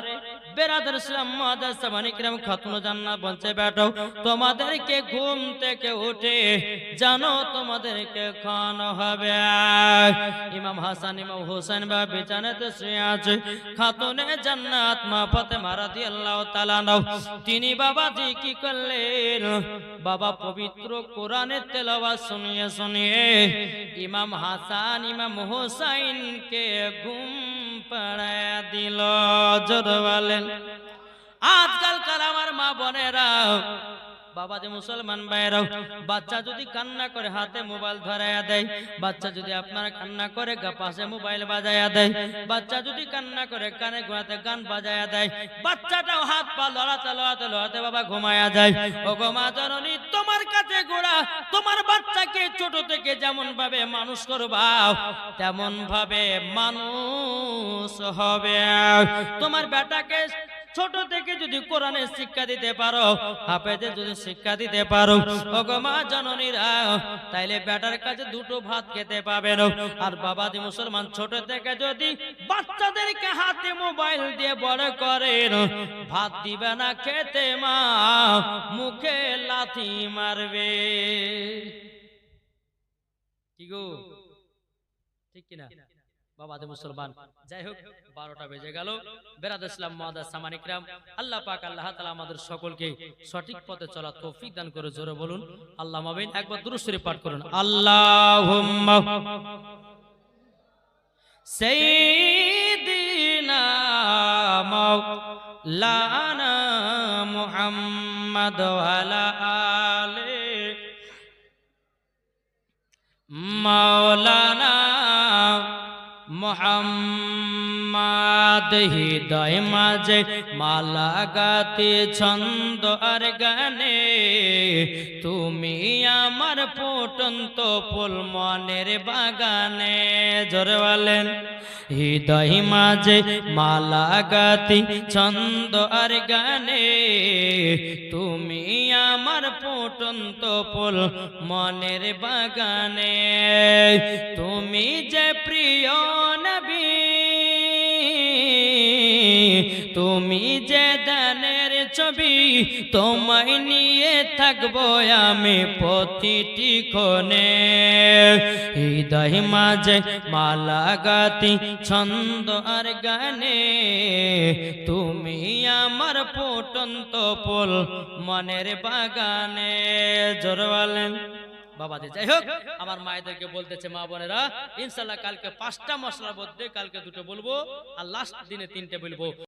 বেরাদার ইসলাম মুআদ্দাস সামানে কিরাম খাতুনে জান্নাত বলছে, বেটা তোমাদেরকে ঘুম থেকে উঠে জানো তোমাদেরকে খাওয়ানো হবে। ইমাম হাসান ইমাম হুসাইন বা বিছানাতে শুয়ে আছে। খাতুনে জান্নাত মা ফাতেমা রাদিয়াল্লাহু তাআলা আনহা তিনি বাবাজি কি করলেন, বাবা পবিত্র কোরআনের তেলাওয়াত শুনিয়ে শুনিয়ে ইমাম হাসান ইমাম হুসাইনকে ঘুম পাড়ায়া দিল। জোরে বলেন। আজকালকার আমার মা বোনেরা, বাবাজি মুসলমান ভাইরাও, বাচ্চা যদি কান্না করে হাতে মোবাইল ধরায়া দেয়, বাচ্চা যদি আপনারা কান্না করে পাশে মোবাইল বাজায়া দেয়, বাচ্চা যদি কান্না করে কানে ঘোরাতে গান বাজায়া দেয়, বাচ্চাটাও হাত পা লড়াতে লড়াতে লড়াতে বাবা ঘুমায়া যায়। ও গো মা জননী, তোমার কাছে গোড়া তোমার বাচ্চাকে ছোট থেকে যেমন ভাবে মানুষ করবা তেমন ভাবে মানুষ হবে। তোমার বেটাকে ছোট থেকে যদি কোরআনের শিক্ষা দিতে পারো, হাফেজে যদি শিক্ষা দিতে পারো, ও গো মা জননীরা, তাইলে বেটার কাছে 2 ভাত খেতে পাবেন। আর বাবাজি মুসলমান, ছোট থেকে যদি বাচ্চাদেরকে হাতে মোবাইল দিয়ে বড় করেন, ভাত দিবে না খেতে, মা মুখে লাথি মারবে। কি গো, ঠিক কিনা বাবাদে মুসলমান? যাই হোক 12টা বেজে গেল। বেরাদ ইসলাম মুআদ্দাস সামানিক রাম, আল্লাহ পাক আল্লাহ তাআলা আমাদের সকলকে সঠিক পথে চলার তৌফিক দান করে। জোরে বলুন আল্লাহুম্মা আমিন। একবার দুরূদ শরীফ পাঠ করুন। আল্লাহুম্মা সাইয়্যিদিনা মাওলানা মুহাম্মদ ওয়া আলা আলি মাওলানা মুহাম্মদ। হৃদয় মাঝে মালা গাতে ছন্দ আর গানে, তুমি আমার ফুটন্ত ফুল মনের বাগানে। জোরে বলেন। হৃদয় মাঝে মালা গাতে ছন্দ আর গানে, তুমি আমার ফুটন্ত ফুল মনের বাগানে। তুমি যে প্রিয় নবী, তুমি যে দানের ছবি, তোমায় নিয়ে থাকবো আমি প্রতিটি ক্ষণে। হৃদয় মাঝে মালা গাতি ছন্দ আর গানে, তুমি আমার ফুটন্ত ফুল মনের বাগানে। জোরে বলেন বাবাজি। যাই হোক আমার মায়েদেরকে বলতেছে, মা বোনেরা ইনশাআল্লাহ কালকে 5টা মশলার মধ্যে কালকে 2টো বলবো আর লাস্ট দিনে 3টে বলবো।